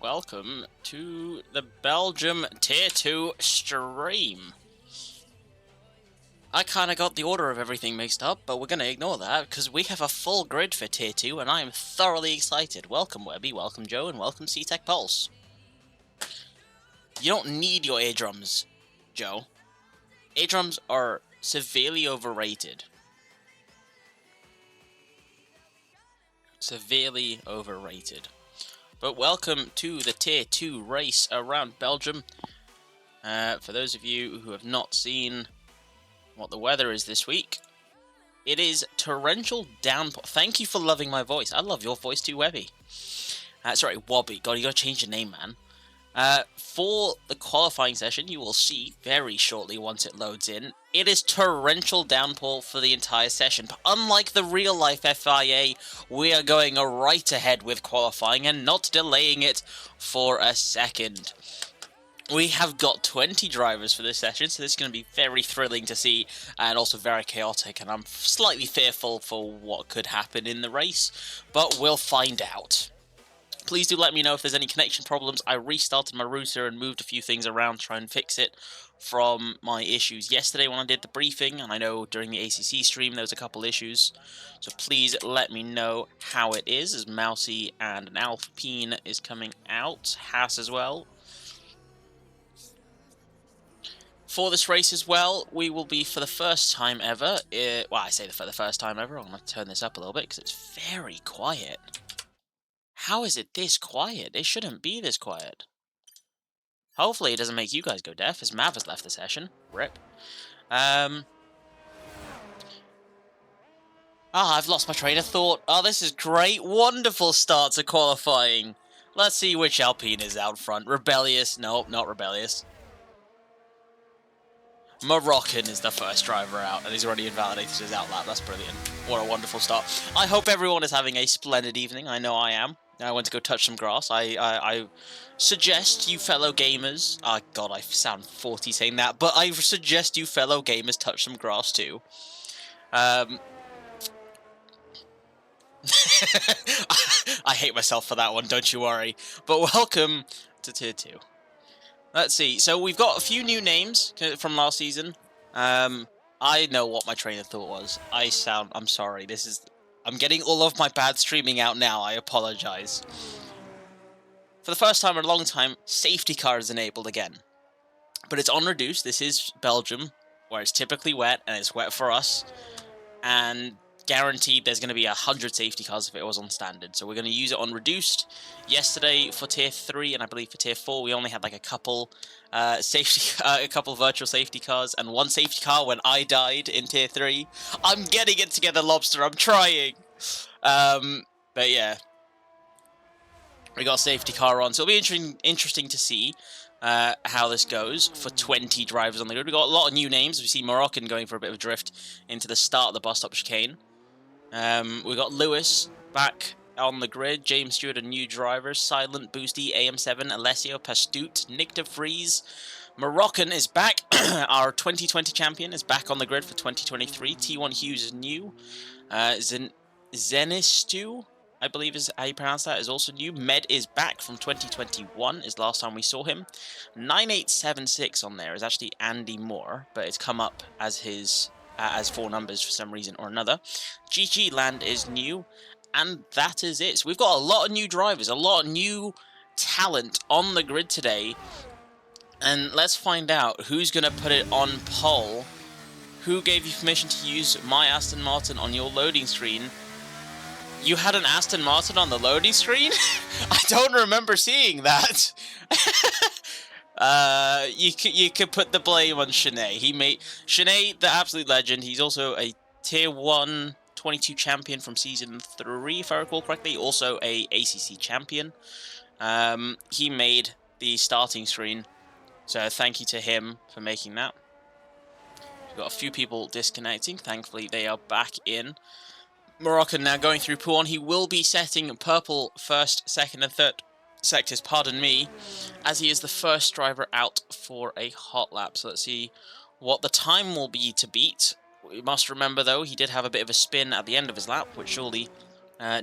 welcome to the Belgium Tier 2 stream. I kinda got the order of everything mixed up, but we're gonna ignore that, because we have a full grid for Tier 2, and I am thoroughly excited. Welcome Webby, welcome Joe, and welcome C-Tech Pulse. You don't need your eardrums, Joe. Eardrums are severely overrated. Severely overrated. But welcome to the Tier 2 race around Belgium. For those of you who have not seen what the weather is this week, it is torrential downpour. Thank you for loving my voice. I love your voice too, Webby. Sorry, Wobby. God, you gotta change your name, man. For the qualifying session, you will see very shortly once it loads in, it is torrential downpour for the entire session. But unlike the real-life FIA, we are going right ahead with qualifying and not delaying it for a second. We have got 20 drivers for this session, so this is going to be very thrilling to see, and also very chaotic, and I'm slightly fearful for what could happen in the race, but we'll find out. Please do let me know if there's any connection problems. I restarted my router and moved a few things around to try and fix it from my issues yesterday when I did the briefing, and I know during the ACC stream there was a couple issues, so please let me know how it is, as Mousy and an Alpine is coming out, Haas as well. For this race as well, we will be, for the first time ever, well, I say for the first time ever, I'm going to turn this up a little bit because it's very quiet. How is it this quiet? It shouldn't be this quiet. Hopefully it doesn't make you guys go deaf, as Mav has left the session. Rip. I've lost my train of thought. Oh, this is great. Wonderful start to qualifying. Let's see which Alpine is out front. Rebellious. Nope, not Rebellious. Moroccan is the first driver out, and he's already invalidated his outlap. That's brilliant. What a wonderful start. I hope everyone is having a splendid evening. I know I am. I went to go touch some grass. I suggest you fellow gamers... Oh, God, I sound 40 saying that, but I suggest you fellow gamers touch some grass, too. I hate myself for that one, don't you worry. But welcome to Tier 2. Let's see. So we've got a few new names from last season. I know what my train of thought was. I'm sorry. I'm getting all of my bad streaming out now. I apologize. For the first time in a long time, safety car is enabled again. But it's on reduced. This is Belgium, where it's typically wet, and it's wet for us. And guaranteed there's going to be 100 safety cars if it was on standard. So we're going to use it on reduced. Yesterday for Tier 3 and I believe for Tier 4 we only had like a couple virtual safety cars and one safety car when I died in Tier 3. I'm getting it together, Lobster. I'm trying. But yeah. We got a safety car on. So it'll be interesting to see how this goes for 20 drivers on the grid. We've got a lot of new names. We see Moroccan going for a bit of a drift into the start of the bus stop chicane. We've got Lewis back on the grid, James Stewart, a new driver, Silent, Boosty, AM7, Alessio, Pastute, Nick de Vries. Moroccan is back, our 2020 champion is back on the grid for 2023. T1 Hughes is new. Zenistu, I believe is how you pronounce that, is also new. Med is back from 2021, is last time we saw him. 9876 on there is actually Andy Moore, but it's come up as his... as 4 numbers for some reason or another. GG Land is new, and that is it. So we've got a lot of new drivers, a lot of new talent on the grid today, and let's find out who's going to put it on poll. Who gave you permission to use my Aston Martin on your loading screen? You had an Aston Martin on the loading screen? I don't remember seeing that. You could put the blame on Shanae. Shanae, the absolute legend. He's also a Tier 1 22 champion from Season 3, if I recall correctly. Also a ACC champion. He made the starting screen, so thank you to him for making that. We've got a few people disconnecting. Thankfully, they are back in. Moroccan now going through Puan. He will be setting purple first, second, and third sectors, pardon me, as he is the first driver out for a hot lap. So let's see what the time will be to beat. We must remember, though, he did have a bit of a spin at the end of his lap, which surely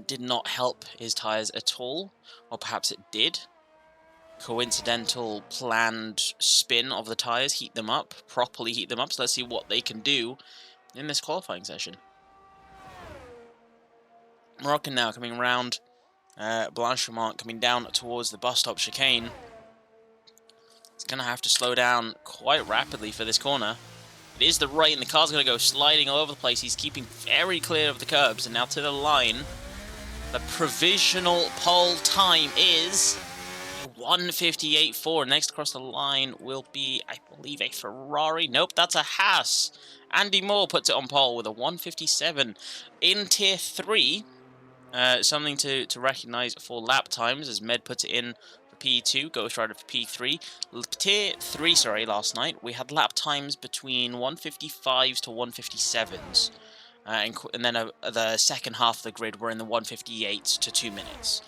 did not help his tyres at all. Or perhaps it did. coincidental planned spin of the tyres, heat them up, properly heat them up. So let's see what they can do in this qualifying session. Moroccan now coming around Blanchimont, coming down towards the bus stop chicane. It's going to have to slow down quite rapidly for this corner. It is the right, and the car's going to go sliding all over the place. He's keeping very clear of the curbs, and now to the line. The provisional pole time is 1:58.4. Next across the line will be, I believe, a Ferrari. Nope, that's a Haas. Andy Moore puts it on pole with a 1:57 in Tier 3. Something to recognise for lap times, as Med puts it in for P2, Ghost Rider for P3. Tier 3, sorry, last night, we had lap times between 1:55s to 1:57s. And then the second half of the grid were in the 1:58s to 2 minutes.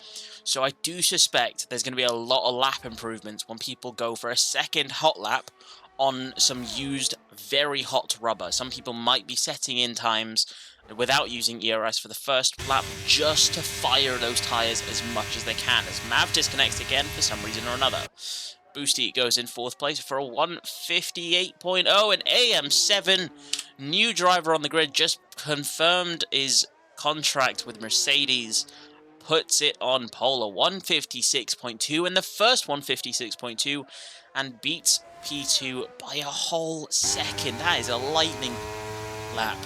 So I do suspect there's going to be a lot of lap improvements when people go for a second hot lap on some used very hot rubber. Some people might be setting in times without using ERS for the first lap just to fire those tyres as much as they can, as Mav disconnects again for some reason or another. Boosty goes in 4th place for a 1:58.0, and AM7, new driver on the grid, just confirmed his contract with Mercedes, puts it on pole, a 1:56.2 in the first 1:56.2, and beats P2 by a whole second. That is a lightning lap.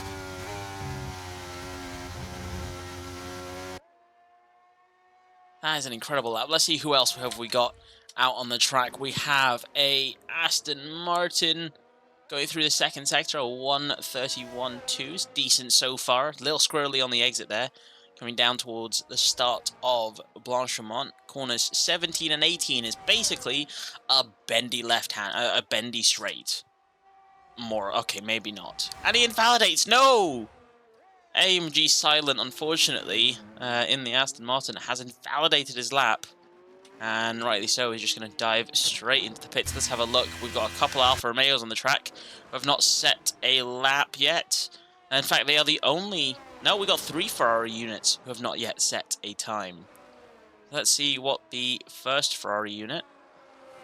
That is an incredible lap. Let's see who else have we got out on the track. We have a Aston Martin going through the second sector, a 1:31.2. It's decent so far. A little squirrely on the exit there. Coming down towards the start of Blanchimont. Corners 17 and 18 is basically a bendy left-hand, a bendy straight. More, okay, maybe not. And he invalidates, no! AMG silent, unfortunately, in the Aston Martin, has invalidated his lap. And rightly so, he's just going to dive straight into the pits. Let's have a look. We've got a couple Alfa Romeos on the track who have not set a lap yet. And in fact, they are the only... No, we've got 3 Ferrari units who have not yet set a time. Let's see what the first Ferrari unit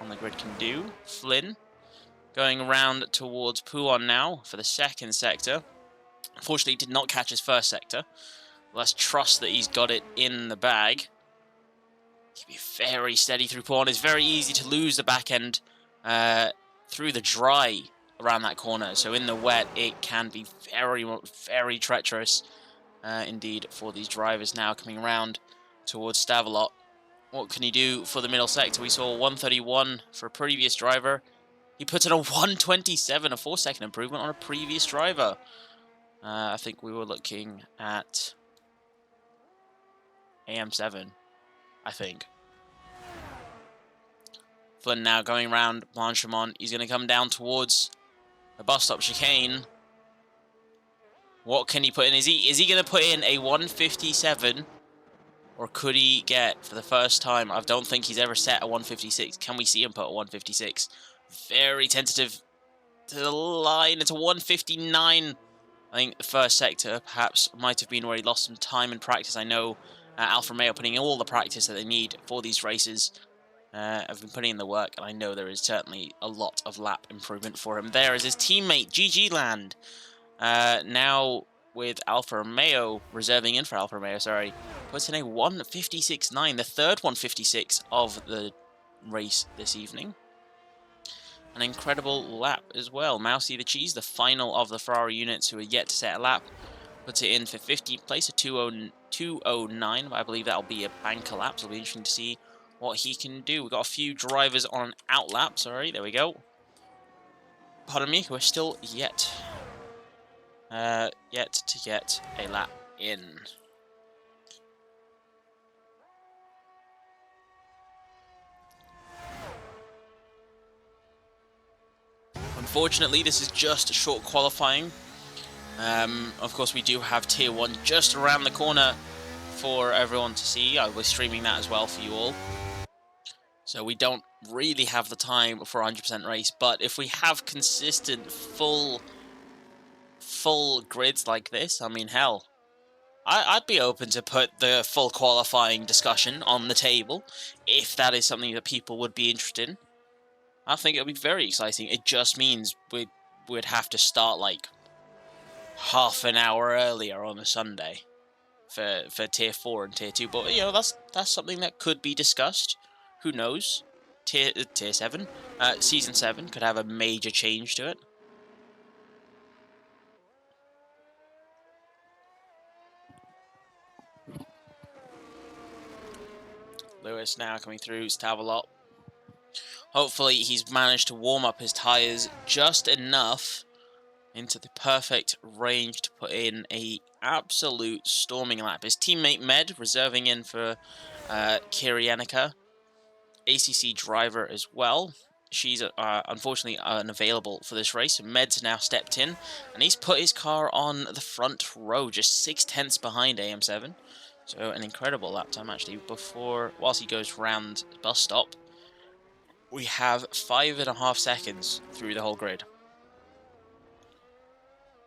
on the grid can do. Flynn going around towards Pouon now for the second sector. Unfortunately, he did not catch his first sector. Let's trust that he's got it in the bag. Keep it very steady through Pouon. It's very easy to lose the back end through the dry around that corner. So in the wet, it can be very, very treacherous indeed for these drivers now coming around towards Stavelot. What can he do for the middle sector? We saw 1:31 for a previous driver. He puts in a 1:27, a 4-second improvement on a previous driver. I think we were looking at AM7, I think. Flynn now going around Blanchimont. He's going to come down towards the bus stop chicane. What can he put in? Is he going to put in a 1:57? Or could he get, for the first time, I don't think he's ever set a 1:56. Can we see him put a 1:56? Very tentative to the line. It's a 1:59. I think the first sector perhaps might have been where he lost some time in practice. I know Alfa Romeo putting in all the practice that they need for these races. Have been putting in the work, and I know there is certainly a lot of lap improvement for him. There is his teammate, GG Land. Now with Alfa Romeo, reserving in for Alfa Romeo, sorry, puts in a 1:56.9, the third 1:56 of the race this evening. An incredible lap as well. Mousy the Cheese, the final of the Ferrari units who are yet to set a lap, puts it in for 15th place, a 2:09. I believe that'll be a banker lap, so it'll be interesting to see what he can do. We've got a few drivers on an out lap, sorry, there we go. Pardon me, who are still yet to get a lap in. Unfortunately, this is just short qualifying. Of course, we do have Tier 1 just around the corner for everyone to see. I was streaming that as well for you all. So we don't really have the time for 100% race, but if we have consistent full grids like this, I mean, hell, I'd be open to put the full qualifying discussion on the table, if that is something that people would be interested in. I think it would be very exciting. It just means we'd have to start like half an hour earlier on a Sunday for Tier 4 and Tier 2. But, you know, that's something that could be discussed. Who knows? Tier 7, Season 7 could have a major change to it. Lewis now coming through, Stavelot. Hopefully he's managed to warm up his tyres just enough into the perfect range to put in a absolute storming lap. His teammate Med reserving in for Kirianika, ACC driver as well. She's unfortunately unavailable for this race. Med's now stepped in, and he's put his car on the front row, just 0.6 behind AM7. So an incredible lap time actually. Whilst he goes round the bus stop, we have 5.5 seconds through the whole grid.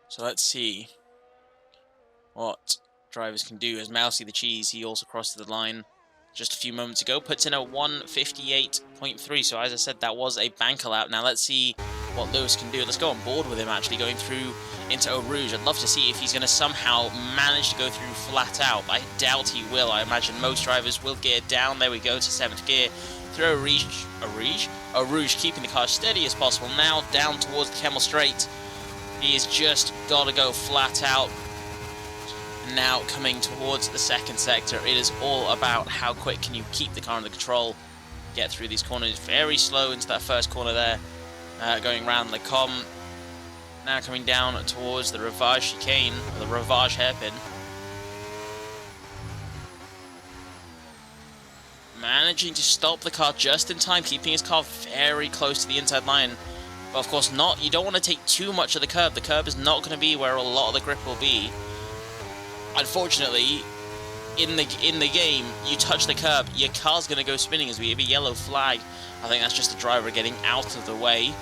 So let's see what drivers can do. As Mousy the Cheese, he also crossed the line just a few moments ago, puts in a 1:58.3. So as I said, that was a banker lap. Now let's see what Lewis can do. Let's go on board with him actually going through into Eau Rouge. I'd love to see if he's going to somehow manage to go through flat out. I doubt he will. I imagine most drivers will gear down. There we go to 7th gear. Through Eau Rouge, keeping the car as steady as possible. Now down towards the Kemmel Straight. He has just got to go flat out. Now coming towards the second sector, it is all about how quick can you keep the car under control, get through these corners. Very slow into that first corner there, going around Le Com. Now coming down towards the Rivage chicane, or the Rivage hairpin. Managing to stop the car just in time, keeping his car very close to the inside line. But of course not, you don't want to take too much of the curb. The curb is not going to be where a lot of the grip will be. Unfortunately, in the game, you touch the curb, your car's going to go spinning as we have a yellow flag. I think that's just the driver getting out of the way.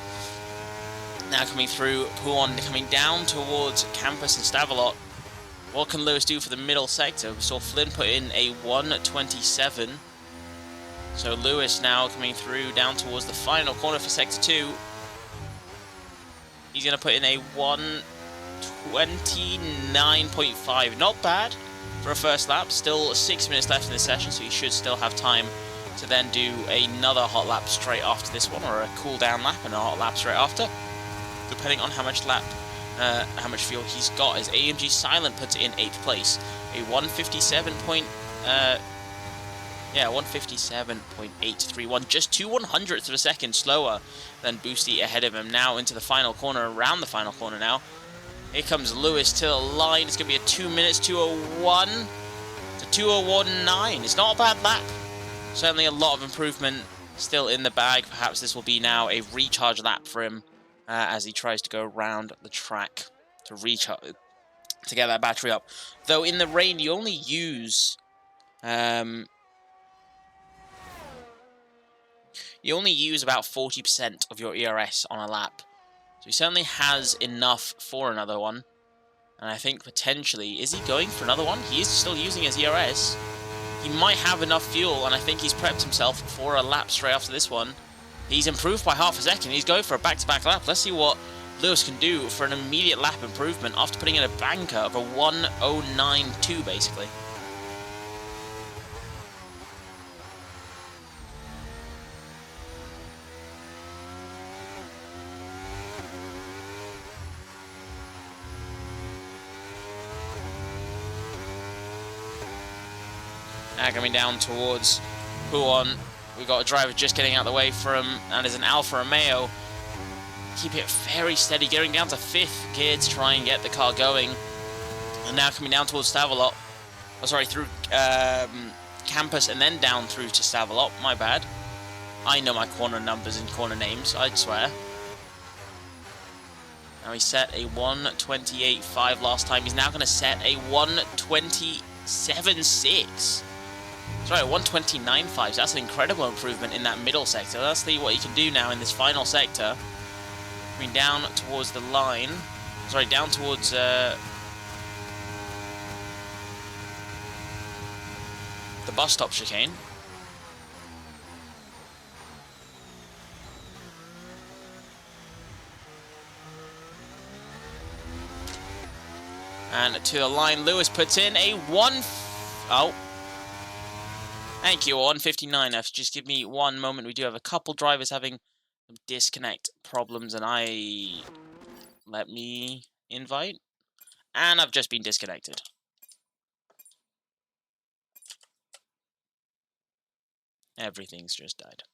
Now coming through, Pouon coming down towards Campus and Stavelot. What can Lewis do for the middle sector? We saw Flynn put in a 1:27. So Lewis now coming through down towards the final corner for Sector 2. He's going to put in a 1:29.5. Not bad for a first lap. Still 6 minutes left in the session, so he should still have time to then do another hot lap straight after this one, or a cool down lap and a hot lap straight after, depending on how much fuel he's got. As AMG Silent puts it in 8th place, a 157.831, just 2/100ths of a second slower than Boosty ahead of him. Now into the final corner, around the final corner now. Here comes Lewis to the line. It's going to be a 2 minutes, 2:01 to 2:01.9. It's not a bad lap. Certainly a lot of improvement still in the bag. Perhaps this will be now a recharge lap for him as he tries to go around the track to recharge, to get that battery up. Though in the rain, you only use about 40% of your ERS on a lap. So he certainly has enough for another one. And I think potentially, is he going for another one? He is still using his ERS. He might have enough fuel, and I think he's prepped himself for a lap straight after this one. He's improved by half a second. He's going for a back-to-back lap. Let's see what Lewis can do for an immediate lap improvement after putting in a banker of a 1:09.2, basically. Now coming down towards Pouon, we've got a driver just getting out of the way from, and is an Alfa Romeo. Keep it very steady, getting down to 5th gear to try and get the car going. And now coming down towards Stavelot. Oh, sorry, through Campus and then down through to Stavelot. My bad. I know my corner numbers and corner names, I'd swear. Now he set a 1:28.5 last time. He's now going to set a 1:27.6. Sorry, 1:29.5. So that's an incredible improvement in that middle sector. Let's see what he can do now in this final sector. Coming down towards the line. Sorry, down towards bus stop chicane. And to the line, Lewis puts in a oh. Thank you, 159F. Just give me one moment. We do have a couple drivers having some disconnect problems, and let me invite. And I've just been disconnected. Everything's just died.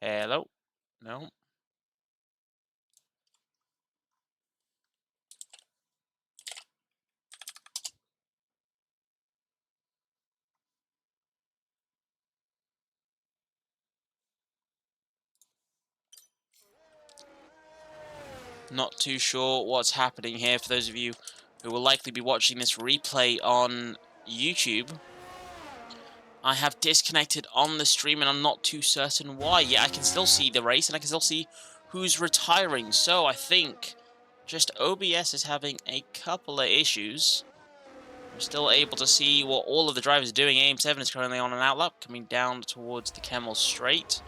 Hello? No? Not too sure what's happening here. For those of you who will likely be watching this replay on YouTube, I have disconnected on the stream, and I'm not too certain why. Yeah, I can still see the race, and I can still see who's retiring. So I think just OBS is having a couple of issues. We're still able to see what all of the drivers are doing. AM7 is currently on an outlap, coming down towards the Kemmel Straight.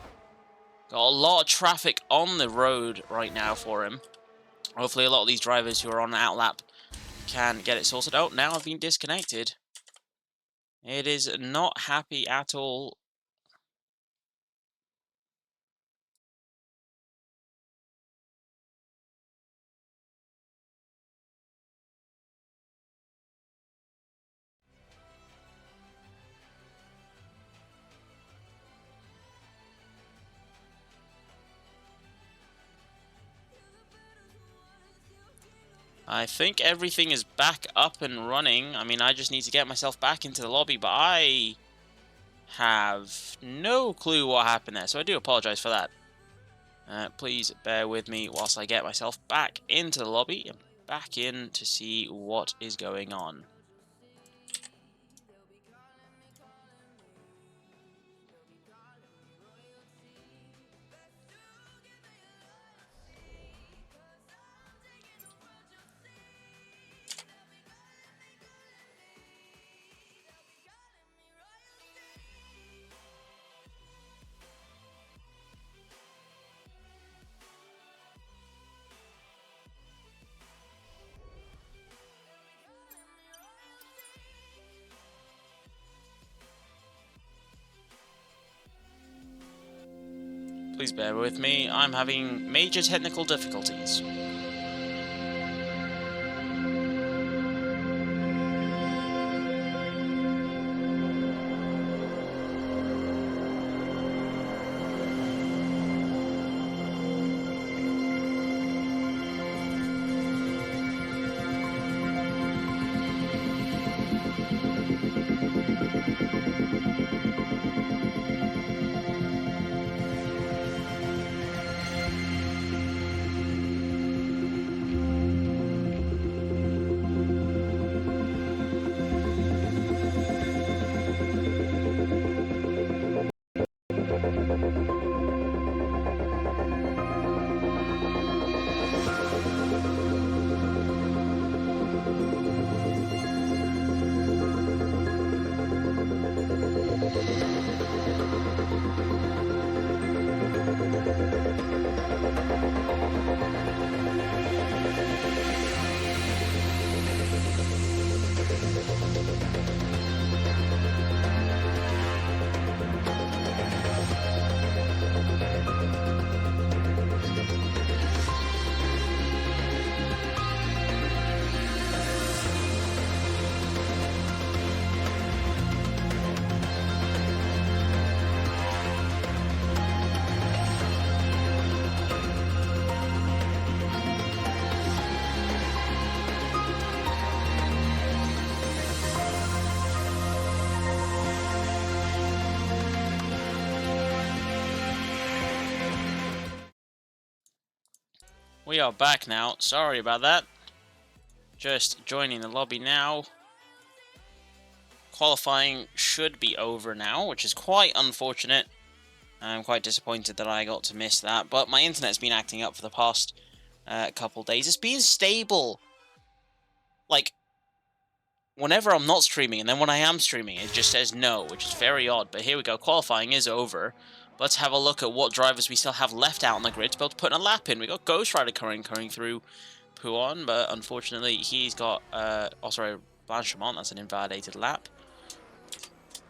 Got a lot of traffic on the road right now for him. Hopefully a lot of these drivers who are on the outlap can get it sorted out. Now I've been disconnected. It is not happy at all. I think everything is back up and running. I mean, I just need to get myself back into the lobby, but I have no clue what happened there, so I do apologize for that. Please bear with me whilst I get myself back into the lobby and back in to see what is going on. Please bear with me, I'm having major technical difficulties. We are back now. Sorry about that. Just joining the lobby now. Qualifying should be over now, which is quite unfortunate. I'm quite disappointed that I got to miss that, but my internet's been acting up for the past couple days. It's been stable. Like, whenever I'm not streaming, and then when I am streaming, it just says no, which is very odd. But here we go. Qualifying is over. Let's have a look at what drivers we still have left out on the grid to be able to put in a lap in. We got Ghost Rider coming through Puon, but unfortunately he's got, oh sorry, Blanchemont, that's an invalidated lap.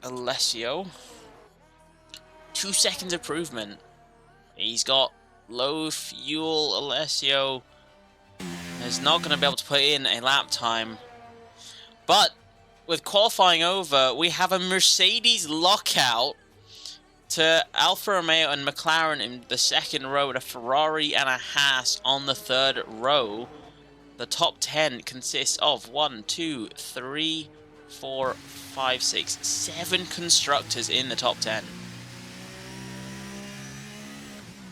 Alessio, 2 seconds improvement. He's got low fuel. Alessio is not going to be able to put in a lap time. But with qualifying over, we have a Mercedes lockout to Alfa Romeo and McLaren in the second row, and a Ferrari and a Haas on the third row. The top 10 consists of 1, 2, 3, 4, 5, 6, 7 constructors in the top 10.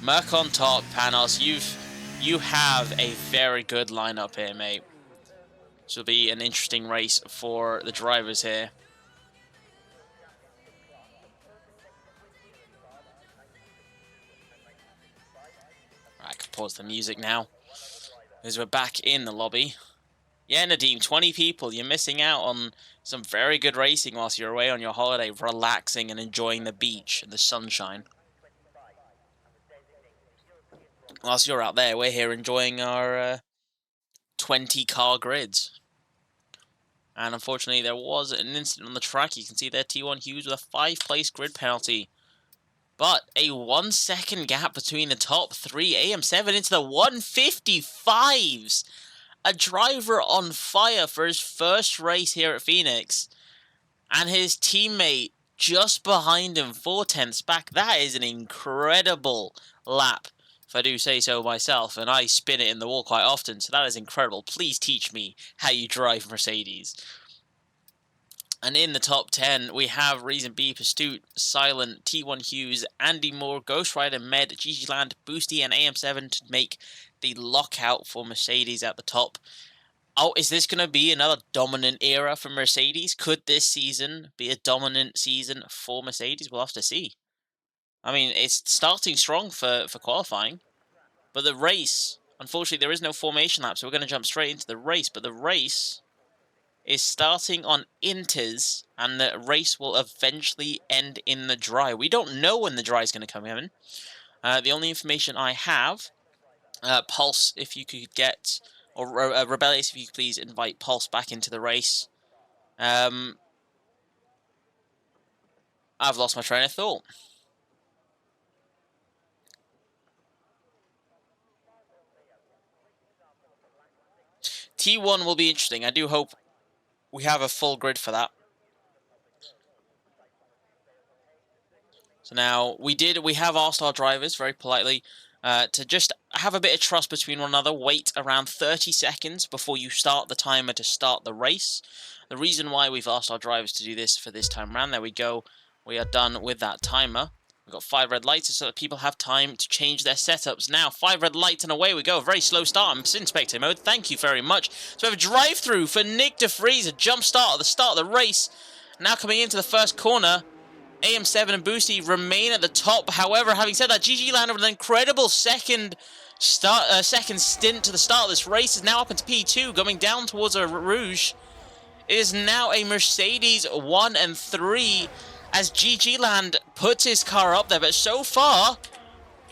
Merc on top, Panos. You have a very good lineup here, mate. This will be an interesting race for the drivers here. I can pause the music now, as we're back in the lobby. Yeah, Nadim, 20 people. You're missing out on some very good racing whilst you're away on your holiday, relaxing and enjoying the beach and the sunshine. Whilst you're out there, we're here enjoying our 20-car grids. And unfortunately, there was an incident on the track. You can see there T1 Hughes with a 5-place grid penalty. But a 1 second gap between the top 3. AM7 into the 155s. A driver on fire for his first race here at Phoenix. And his teammate just behind him, 4/10 back. That is an incredible lap, if I do say so myself. And I spin it in the wall quite often, so that is incredible. Please teach me how you drive Mercedes. And in the top 10, we have Reason B, Pastute, Silent, T1 Hughes, Andy Moore, Ghost Rider, Med, GG Land, Boosty, and AM7 to make the lockout for Mercedes at the top. Oh, is this going to be another dominant era for Mercedes? Could this season be a dominant season for Mercedes? We'll have to see. I mean, it's starting strong for qualifying. But the race, unfortunately, there is no formation lap, so we're going to jump straight into the race. But the race is starting on inters, and the race will eventually end in the dry. We don't know when the dry is going to come in. The only information I have, Pulse, if you could get, or Rebellious, if you could please invite Pulse back into the race. I've lost my train of thought. T1 will be interesting. I do hope we have a full grid for that. So now, we have asked our drivers, very politely, to just have a bit of trust between one another. Wait around 30 seconds before you start the timer to start the race. The reason why we've asked our drivers to do this for this time around, there we go. We are done with that timer. We've got 5 red lights so that people have time to change their setups. Now, 5 red lights and away we go. Very slow start. I'm in spectator mode. Thank you very much. So we have a drive-through for Nick DeVries, a jump start at the start of the race. Now coming into the first corner, AM7 and Boosty remain at the top. However, having said that, GG Land with an incredible second stint to the start of this race is now up into P2, going down towards a Rouge. It is now a Mercedes 1 and 3 as GG Land puts his car up there. But so far,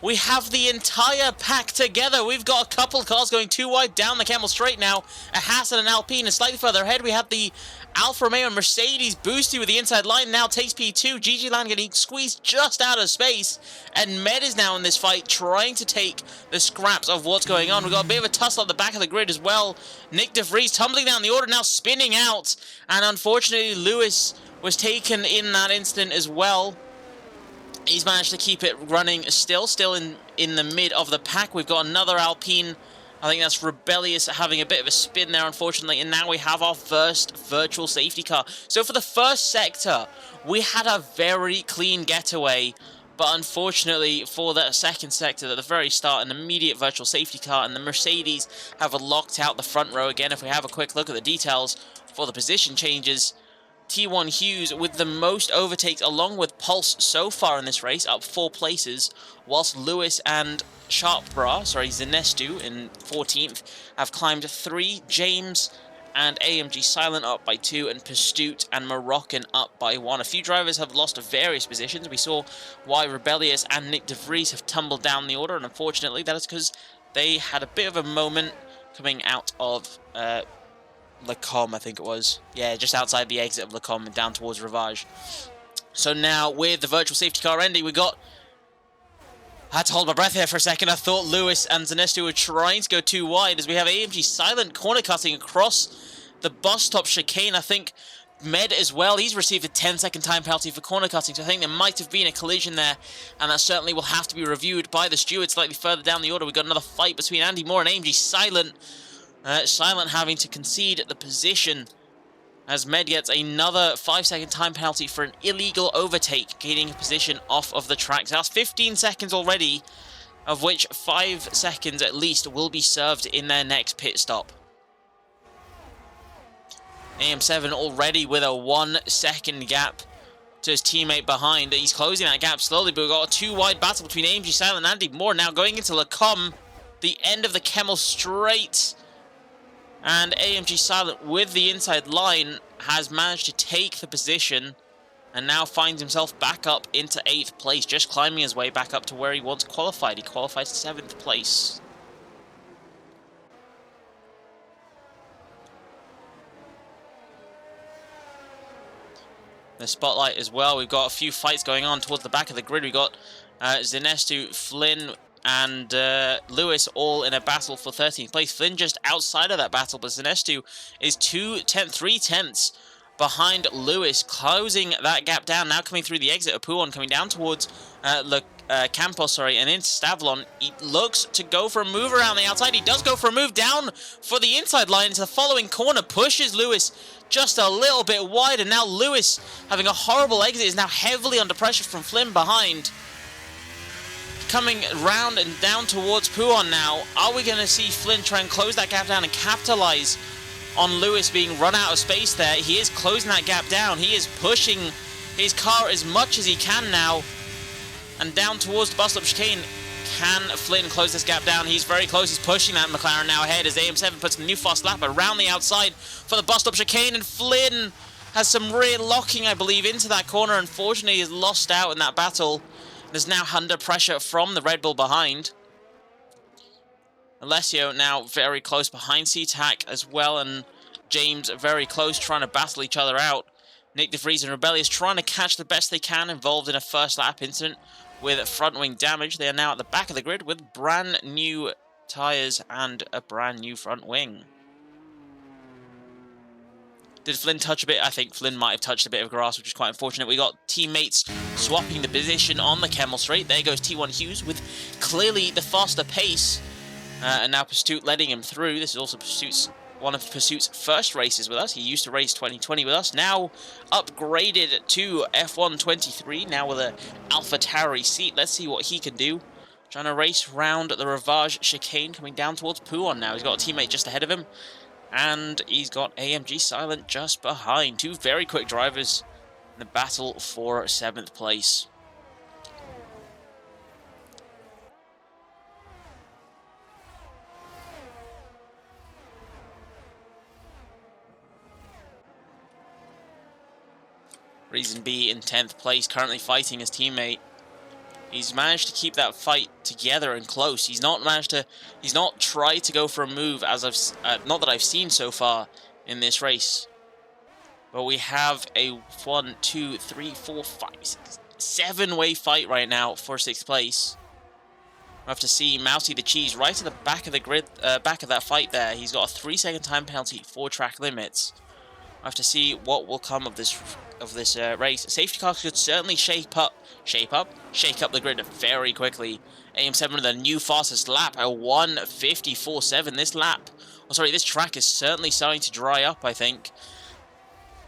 we have the entire pack together. We've got a couple cars going too wide down the Camel Straight now. A Haas and an Alpine, and slightly further ahead we have the Alfa Romeo and Mercedes. Boosty with the inside line now takes P2. GG Land getting squeezed just out of space. And Med is now in this fight trying to take the scraps of what's going on. We've got a bit of a tussle at the back of the grid as well. Nick DeVries tumbling down the order, now spinning out. And unfortunately, Lewis was taken in that instant as well. He's managed to keep it running still in the mid of the pack. We've got another Alpine. I think that's Rebellious having a bit of a spin there, unfortunately. And now we have our first virtual safety car. So for the first sector, we had a very clean getaway. But unfortunately for that second sector at the very start, an immediate virtual safety car, and the Mercedes have locked out the front row again. If we have a quick look at the details for the position changes, T1 Hughes with the most overtakes along with Pulse so far in this race, up 4 places, whilst Lewis and Zenestu in 14th have climbed 3, James and AMG Silent up by 2, and Pursuit and Moroccan up by 1. A few drivers have lost various positions. We saw why Rebellious and Nick DeVries have tumbled down the order, and unfortunately that is because they had a bit of a moment coming out of Lacombe, I think it was. Yeah, just outside the exit of Lacombe and down towards Rivage. So now, with the virtual safety car ending, I had to hold my breath here for a second. I thought Lewis and Zanestu were trying to go too wide, as we have AMG Silent corner cutting across the bus stop chicane. I think Med as well, he's received a 10-second time penalty for corner cutting, so I think there might have been a collision there, and that certainly will have to be reviewed by the stewards slightly further down the order. We've got another fight between Andy Moore and AMG Silent. Silent having to concede the position as Med gets another 5-second time penalty for an illegal overtake, gaining a position off of the track. So that's 15 seconds already, of which 5 seconds at least will be served in their next pit stop. AM7 already with a 1-second gap to his teammate behind. He's closing that gap slowly, but we've got a 2-wide battle between AMG Silent and Andy Moore now going into Lacombe, the end of the Kemmel Straight. And AMG Silent, with the inside line, has managed to take the position and now finds himself back up into 8th place, just climbing his way back up to where he once qualified. He qualified 7th place. The spotlight as well. We've got a few fights going on towards the back of the grid. We've got Zenestu, Flynn, and Lewis all in a battle for 13th place. Flynn just outside of that battle, but Zenestu is 3 tenths behind Lewis, closing that gap down. Now coming through the exit of Pouon, coming down towards Campos, and into Stavlon. He looks to go for a move around the outside. He does go for a move down for the inside line into the following corner, pushes Lewis just a little bit wide, and now Lewis, having a horrible exit, is now heavily under pressure from Flynn behind. Coming round and down towards Pouon now. Are we going to see Flynn try and close that gap down and capitalize on Lewis being run out of space there? He is closing that gap down. He is pushing his car as much as he can now. And down towards the bus stop chicane. Can Flynn close this gap down? He's very close. He's pushing that McLaren now ahead as AM7 puts a new fast lap around the outside for the bus stop chicane. And Flynn has some rear locking, I believe, into that corner. Unfortunately, he's lost out in that battle. There's now under pressure from the Red Bull behind. Alessio now very close behind SeaTac as well, and James very close, trying to battle each other out. Nick DeVries and Rebellious trying to catch the best they can, involved in a first lap incident with front wing damage. They are now at the back of the grid with brand new tyres and a brand new front wing. Did Flynn touch a bit? I think Flynn might have touched a bit of grass, which is quite unfortunate. We got teammates swapping the position on the Kemmel Straight. There goes T1 Hughes with clearly the faster pace. And now Pursuit letting him through. This is also one of Pursuit's first races with us. He used to race 2020 with us. Now upgraded to F1 23. Now with an AlphaTauri seat. Let's see what he can do. Trying to race round the Rivage chicane, coming down towards Pouon now. He's got a teammate just ahead of him. And he's got AMG Silent just behind. 2 very quick drivers in the battle for 7th place. Reason B in 10th place, currently fighting his teammate. He's managed to keep that fight together and close. He's not tried to go for a move, as not that I've seen so far in this race. But we have a 1, 2, 3, 4, 5, 6, 7-way fight right now for 6th place. We'll have to see Mousy the Cheese right at the back of the grid, back of that fight there. He's got a 3-second time penalty for track limits. We'll have to see what will come of this race. Safety cars could certainly shake up the grid very quickly. AM7 with a new fastest lap, a 1:54.7. This track is certainly starting to dry up, I think,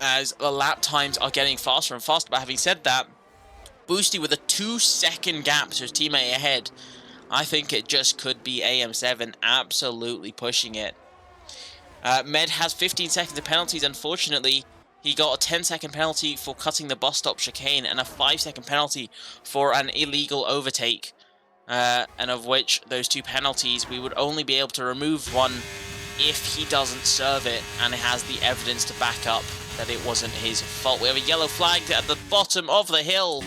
as the lap times are getting faster and faster. But having said that, Boosty with a 2-second gap to his teammate ahead. I think it just could be AM7 absolutely pushing it. Med has 15 seconds of penalties. Unfortunately, he got a 10-second penalty for cutting the bus stop chicane and a 5-second penalty for an illegal overtake. And of which, those 2 penalties, we would only be able to remove one if he doesn't serve it and it has the evidence to back up that it wasn't his fault. We have a yellow flag at the bottom of the hill.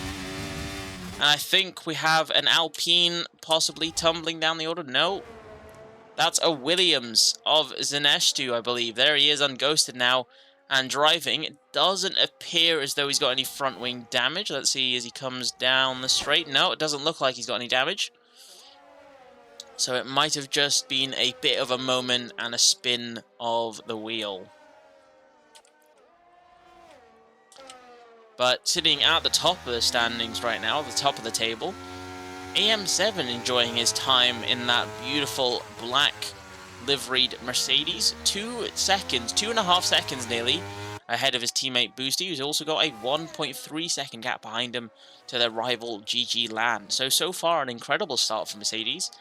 And I think we have an Alpine possibly tumbling down the order. No. That's a Williams of Zanestu, I believe. There he is, unghosted now and driving. It doesn't appear as though he's got any front wing damage. Let's see as he comes down the straight. No, it doesn't look like he's got any damage. So it might have just been a bit of a moment and a spin of the wheel. But sitting at the top of the standings right now, at the top of the table, AM7 enjoying his time in that beautiful black liveried Mercedes. 2.5 seconds nearly ahead of his teammate Boosty, who's also got a 1.3 second gap behind him to their rival GG Land. So far an incredible start for Mercedes.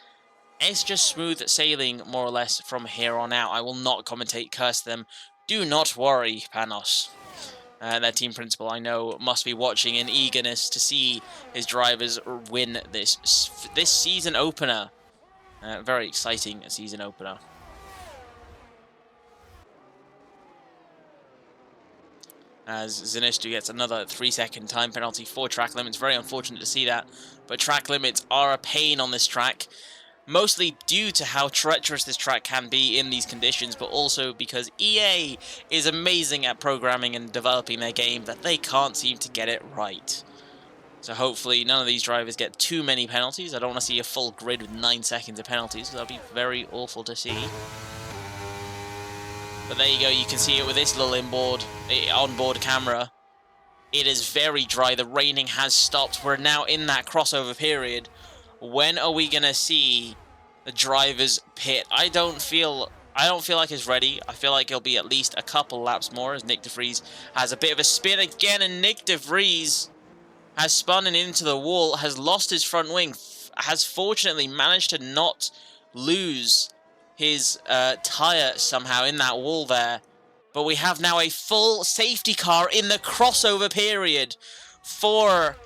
It's just smooth sailing more or less from here on out. I will not commentate, curse them. Do not worry, Panos. Their team principal, I know, must be watching in eagerness to see his drivers win this season opener. Very exciting season opener. As Zanestu gets another 3-second time penalty for track limits. Very unfortunate to see that, but track limits are a pain on this track. Mostly due to how treacherous this track can be in these conditions, but also because EA is amazing at programming and developing their game that they can't seem to get it right. So hopefully none of these drivers get too many penalties. I don't want to see a full grid with 9 seconds of penalties. That'll be very awful to see. But there you go, you can see it with this little onboard camera. It is very dry, the raining has stopped. We're now in that crossover period. When are we gonna see the drivers pit? I don't feel like it's ready. I feel like it'll be at least a couple laps more as Nick de Vries has a bit of a spin again, and Nick de Vries has spun into the wall, has lost his front wing, has fortunately managed to not lose his tyre somehow in that wall there. But we have now a full safety car in the crossover period for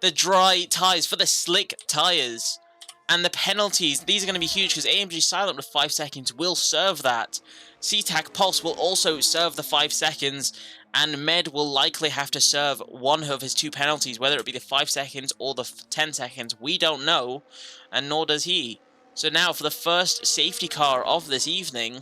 the dry tyres, for the slick tyres. And the penalties, these are going to be huge because AMG Silent with 5 seconds will serve that. CTAC Pulse will also serve the 5 seconds. And Med will likely have to serve one of his 2 penalties, whether it be the 5 seconds or the 10 seconds. We don't know, and nor does he. So now for the first safety car of this evening,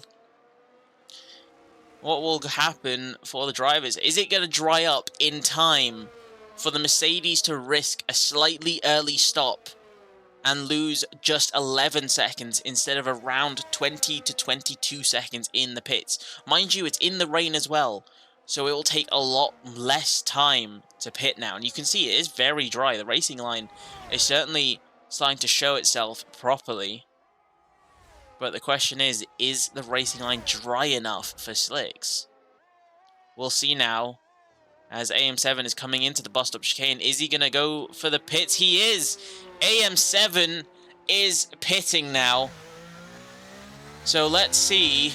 what will happen for the drivers? Is it going to dry up in time for the Mercedes to risk a slightly early stop and lose just 11 seconds instead of around 20 to 22 seconds in the pits? Mind you, it's in the rain as well, so it will take a lot less time to pit now. And you can see it is very dry. The racing line is certainly starting to show itself properly. But the question is the racing line dry enough for slicks? We'll see now. As AM7 is coming into the bus stop chicane, is he going to go for the pits? He is! AM7 is pitting now. So let's see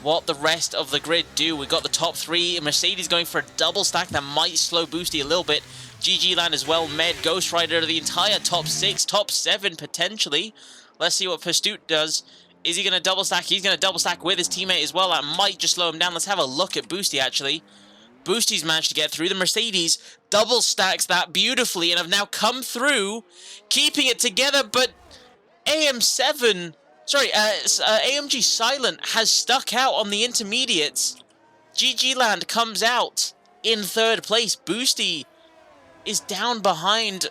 what the rest of the grid do. We've got the top 3. Mercedes going for a double stack that might slow Boosty a little bit. GG Land as well. Med, Ghost Rider, the entire top 6, top 7 potentially. Let's see what Pursuit does. Is he going to double stack? He's going to double stack with his teammate as well. That might just slow him down. Let's have a look at Boosty actually. Boosty's managed to get through. The Mercedes double stacks that beautifully and have now come through, keeping it together, but AMG Silent has stuck out on the intermediates. GG Land comes out in 3rd place. Boosty is down behind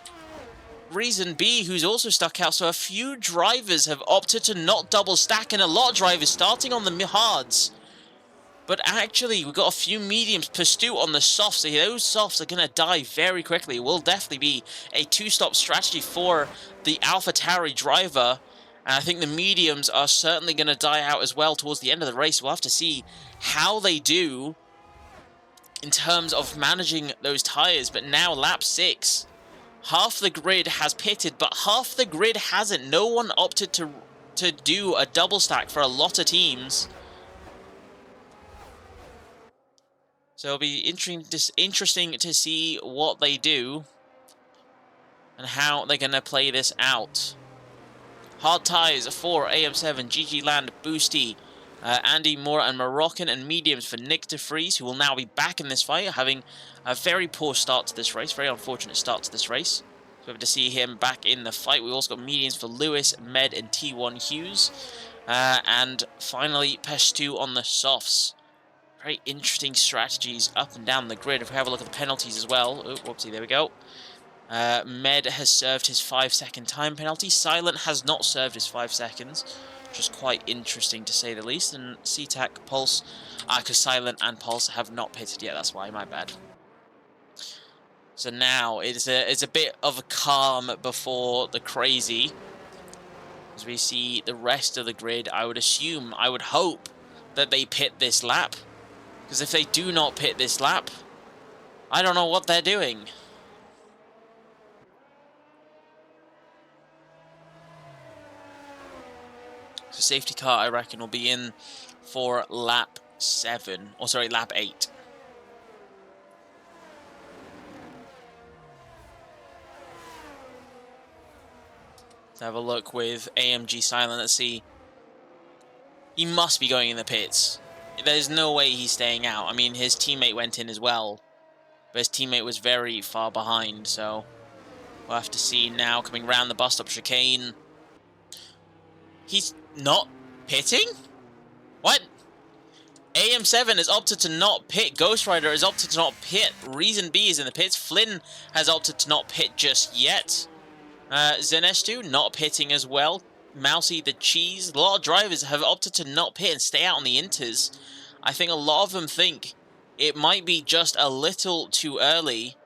Reason B, who's also stuck out. So a few drivers have opted to not double stack, and a lot of drivers starting on the hards. But actually, we've got a few mediums. Pursuit on the softs. So those softs are going to die very quickly. It will definitely be a 2-stop strategy for the AlphaTauri driver. And I think the mediums are certainly going to die out as well towards the end of the race. We'll have to see how they do in terms of managing those tyres. But now lap 6. half the grid has pitted, but half the grid hasn't. No one opted to do a double stack for a lot of teams. So it'll be interesting to see what they do and how they're going to play this out. Hard ties for AM7, GG Land, Boosty, Andy Moore, and Moroccan, and mediums for Nick DeFries, who will now be back in this fight, having a very poor start to this race, very unfortunate start to this race. So happy to see him back in the fight. We also got mediums for Lewis, Med, and T1 Hughes. And finally, Pesh2 on the softs. Very interesting strategies up and down the grid. If we have a look at the penalties as well. Oh, whoopsie, there we go. Med has served his 5-second time penalty. Silent has not served his 5 seconds, which is quite interesting to say the least. And CTAC, Pulse, because Silent and Pulse have not pitted yet. That's why, my bad. So now it's a bit of a calm before the crazy. As we see the rest of the grid, I would hope that they pit this lap. Because if they do not pit this lap, I don't know what they're doing. So safety car, I reckon, will be in for lap 7. Or sorry, lap 8. Let's have a look with AMG Silent. Let's see. He must be going in the pits. There's no way he's staying out. I mean, his teammate went in as well. But his teammate was very far behind, so we'll have to see now. Coming round the bus stop chicane. He's not pitting? What? AM7 has opted to not pit. Ghost Rider has opted to not pit. Reason B is in the pits. Flynn has opted to not pit just yet. Zenestu not pitting as well. Mousy the Cheese. A lot of drivers have opted to not pit and stay out on the inters. I think a lot of them think it might be just a little too early.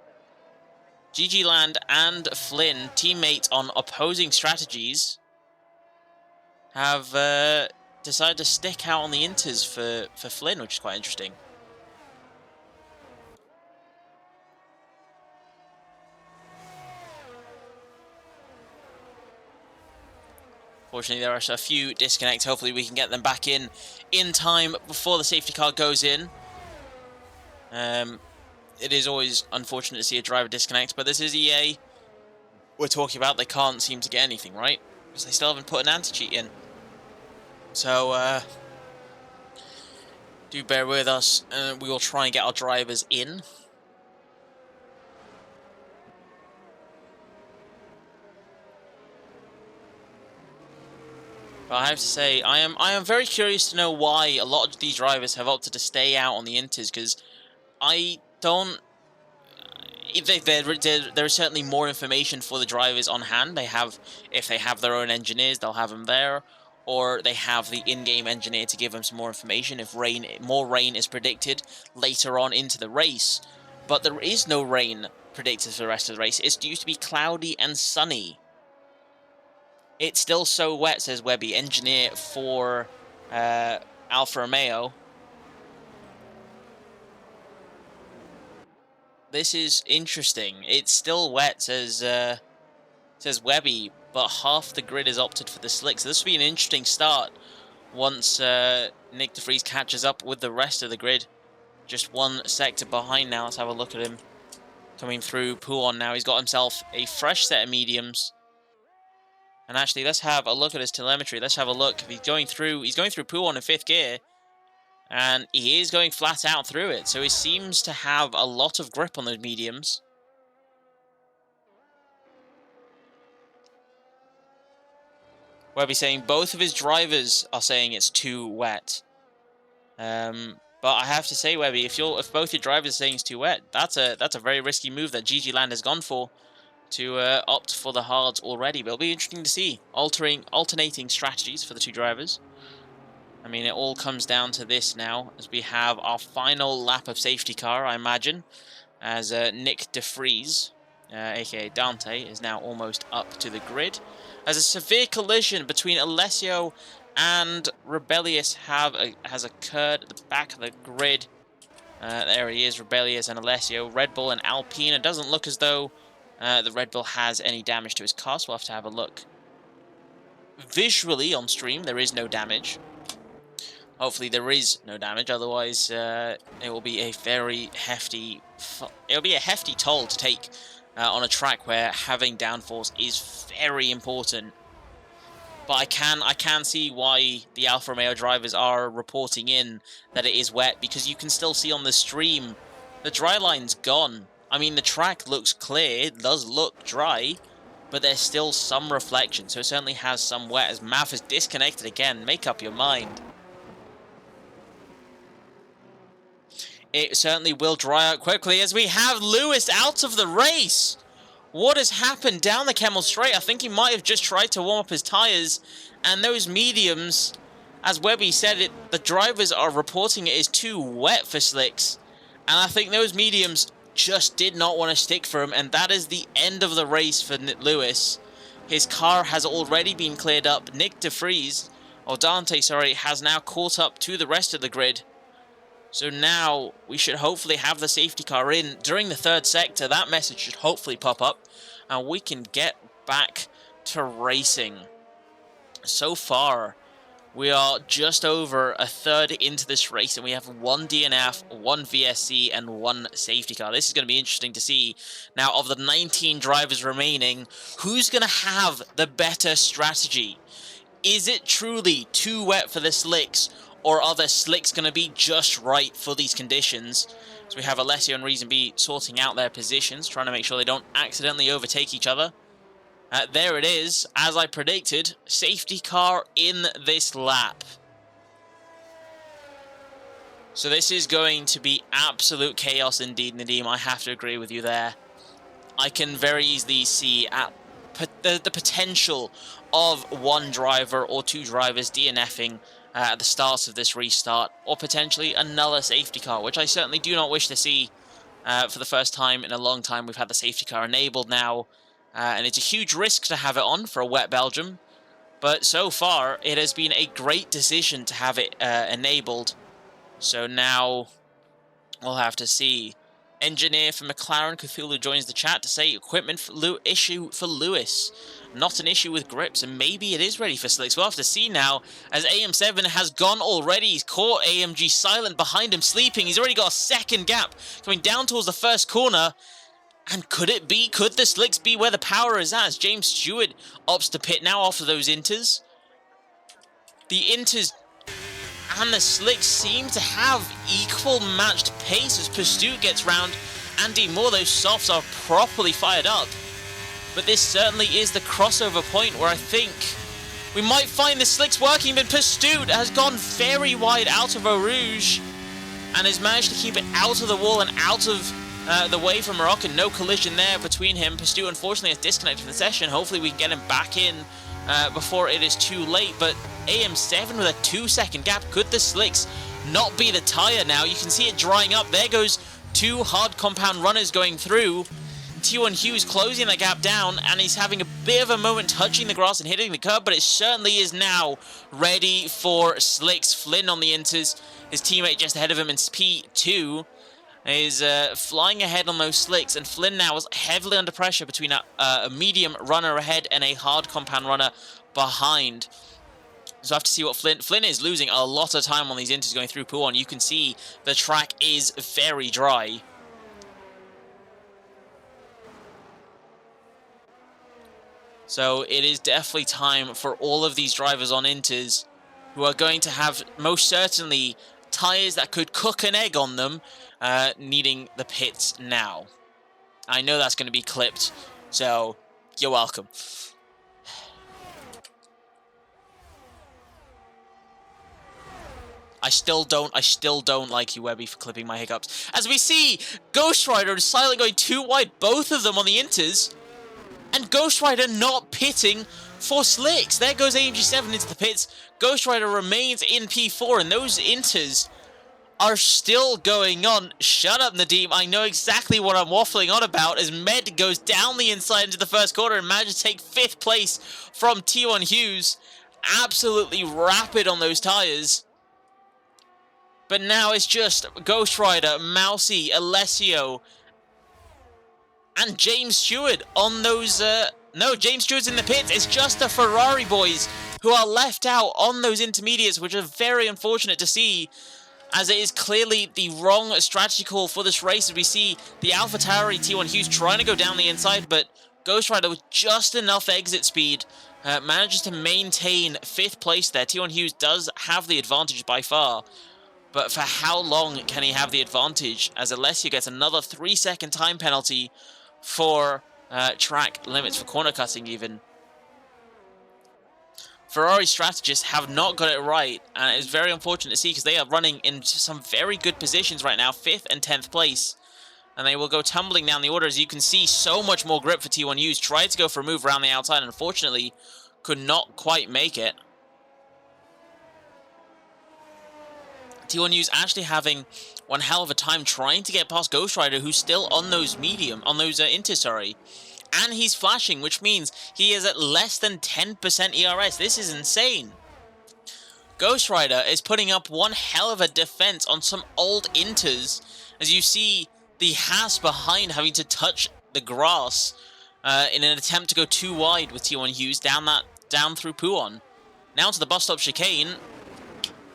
GG Land and Flynn, teammates on opposing strategies, have decided to stick out on the inters for Flynn, which is quite interesting. Fortunately, there are a few disconnects. Hopefully we can get them back in time before the safety car goes in. It is always unfortunate to see a driver disconnect, but this is EA. We're talking about they can't seem to get anything, right? Because they still haven't put an anti-cheat in. So, do bear with us, and we will try and get our drivers in. But I have to say, I am very curious to know why a lot of these drivers have opted to stay out on the inters, because I don't... There is certainly more information for the drivers on hand. If they have their own engineers, they'll have them there, or they have the in-game engineer to give them some more information if more rain is predicted later on into the race. But there is no rain predicted for the rest of the race. It's due to be cloudy and sunny. It's still so wet, says Webby, engineer for Alfa Romeo. This is interesting. It's still wet, says Webby, but half the grid has opted for the slick. So this will be an interesting start once Nick DeFries catches up with the rest of the grid. Just one sector behind now. Let's have a look at him coming through Pouon now. He's got himself a fresh set of mediums. And actually, let's have a look at his telemetry. Let's have a look. He's going through Pouon in 5th gear. And he is going flat out through it. So he seems to have a lot of grip on those mediums. Webby saying both of his drivers are saying it's too wet. But I have to say, Webby, if both your drivers are saying it's too wet, that's a very risky move that GG Land has gone for, to opt for the hards already. But it'll be interesting to see alternating strategies for the two drivers. I mean, it all comes down to this now, as we have our final lap of safety car, I imagine, as Nick DeFries, aka Dante, is now almost up to the grid. As a severe collision between Alessio and Rebellious has occurred at the back of the grid. There he is, Rebellious and Alessio. Red Bull and Alpine. It doesn't look as though the Red Bull has any damage to his car, so we'll have to have a look. Visually on stream, there is no damage. Hopefully there is no damage, otherwise it will be a very hefty... It'll be a hefty toll to take on a track where having downforce is very important. But I can see why the Alfa Romeo drivers are reporting in that it is wet, because you can still see on the stream the dry line's gone. I mean, the track looks clear, it does look dry, but there's still some reflection, so it certainly has some wet. As Mav is disconnected again, make up your mind. It certainly will dry out quickly as we have Lewis out of the race. What has happened down the Kemmel Straight? I think he might have just tried to warm up his tyres, and those mediums, as Webby said it, the drivers are reporting it is too wet for slicks, and I think those mediums just did not want to stick for him, and that is the end of the race for Lewis. His car has already been cleared up. Nick DeVries, or Dante, sorry, has now caught up to the rest of the grid. So now we should hopefully have the safety car in during the third sector. That message should hopefully pop up and we can get back to racing. So far, we are just over a third into this race and we have one DNF, one VSC and one safety car. This is going to be interesting to see. Now, of the 19 drivers remaining, who's going to have the better strategy? Is it truly too wet for the slicks? Or are the slicks going to be just right for these conditions? So we have Alessio and Reason B sorting out their positions, trying to make sure they don't accidentally overtake each other. There it is, as I predicted, safety car in this lap. So this is going to be absolute chaos indeed, Nadim. I have to agree with you there. I can very easily see the potential of one driver or two drivers DNFing at the start of this restart, or potentially another safety car, which I certainly do not wish to see. For the first time in a long time, we've had the safety car enabled now, and it's a huge risk to have it on for a wet Belgium, but so far it has been a great decision to have it enabled. So now we'll have to see. Engineer for McLaren, Cthulhu, joins the chat to say equipment issue for Lewis. Not an issue with grips, and maybe it is ready for slicks. We'll have to see now, as AM7 has gone already. He's caught AMG silent behind him, sleeping. He's already got a second gap coming down towards the first corner. And could the slicks be where the power is at? As James Stewart opts to pit now after those inters. The inters and the slicks seem to have equal matched pace as Pursuit gets round. Andy Moore, those softs are properly fired up. But this certainly is the crossover point where I think we might find the slicks working, but Pursuit has gone very wide out of Eau Rouge and has managed to keep it out of the wall and out of the way from Moroccan. No collision there between him. Pursuit unfortunately has disconnected from the session. Hopefully we can get him back in before it is too late, but AM7 with a 2-second gap. Could the slicks not be the tyre now? You can see it drying up. There goes two hard compound runners going through. T1 Hughes closing the gap down, and he's having a bit of a moment touching the grass and hitting the curb, but it certainly is now ready for slicks. Flynn on the inters, his teammate just ahead of him in P2, is flying ahead on those slicks, and Flynn now is heavily under pressure between a medium runner ahead and a hard compound runner behind. So I have to see what Flynn is losing a lot of time on these inters going through Pouon. You can see the track is very dry. So it is definitely time for all of these drivers on inters who are going to have most certainly tyres that could cook an egg on them, needing the pits now. I know that's going to be clipped, so you're welcome. I still don't like you, Webby, for clipping my hiccups. As we see, Ghost Rider is silently going too wide, both of them on the inters. And Ghost Rider not pitting for slicks. There goes AMG7 into the pits. Ghost Rider remains in P4, and those inters are still going on. Shut up, Nadim. I know exactly what I'm waffling on about, as Med goes down the inside into the first corner and manages to take 5th place from T1 Hughes. Absolutely rapid on those tyres. But now it's just Ghost Rider, Mousy, Alessio, And James Stewart on those... no, James Stewart's in the pits. It's just the Ferrari boys who are left out on those intermediates, which are very unfortunate to see, as it is clearly the wrong strategy call for this race. As we see the AlphaTauri T1 Hughes trying to go down the inside, but Ghost Rider with just enough exit speed manages to maintain 5th place there. T1 Hughes does have the advantage by far, but for how long can he have the advantage, as Alessio gets another 3-second time penalty for track limits, for corner cutting even. Ferrari strategists have not got it right, and it's very unfortunate to see, because they are running in some very good positions right now, 5th and 10th place. And they will go tumbling down the order. As you can see, so much more grip for T1 Hughes. Tried to go for a move around the outside, and unfortunately could not quite make it. T1 Hughes actually having one hell of a time trying to get past Ghost Rider, who's still on those Inter, sorry. And he's flashing, which means he is at less than 10% ERS. This is insane. Ghost Rider is putting up one hell of a defense on some old Inters, as you see the Haas behind having to touch the grass in an attempt to go too wide with T1 Hughes down through Puon. Now to the bus stop chicane.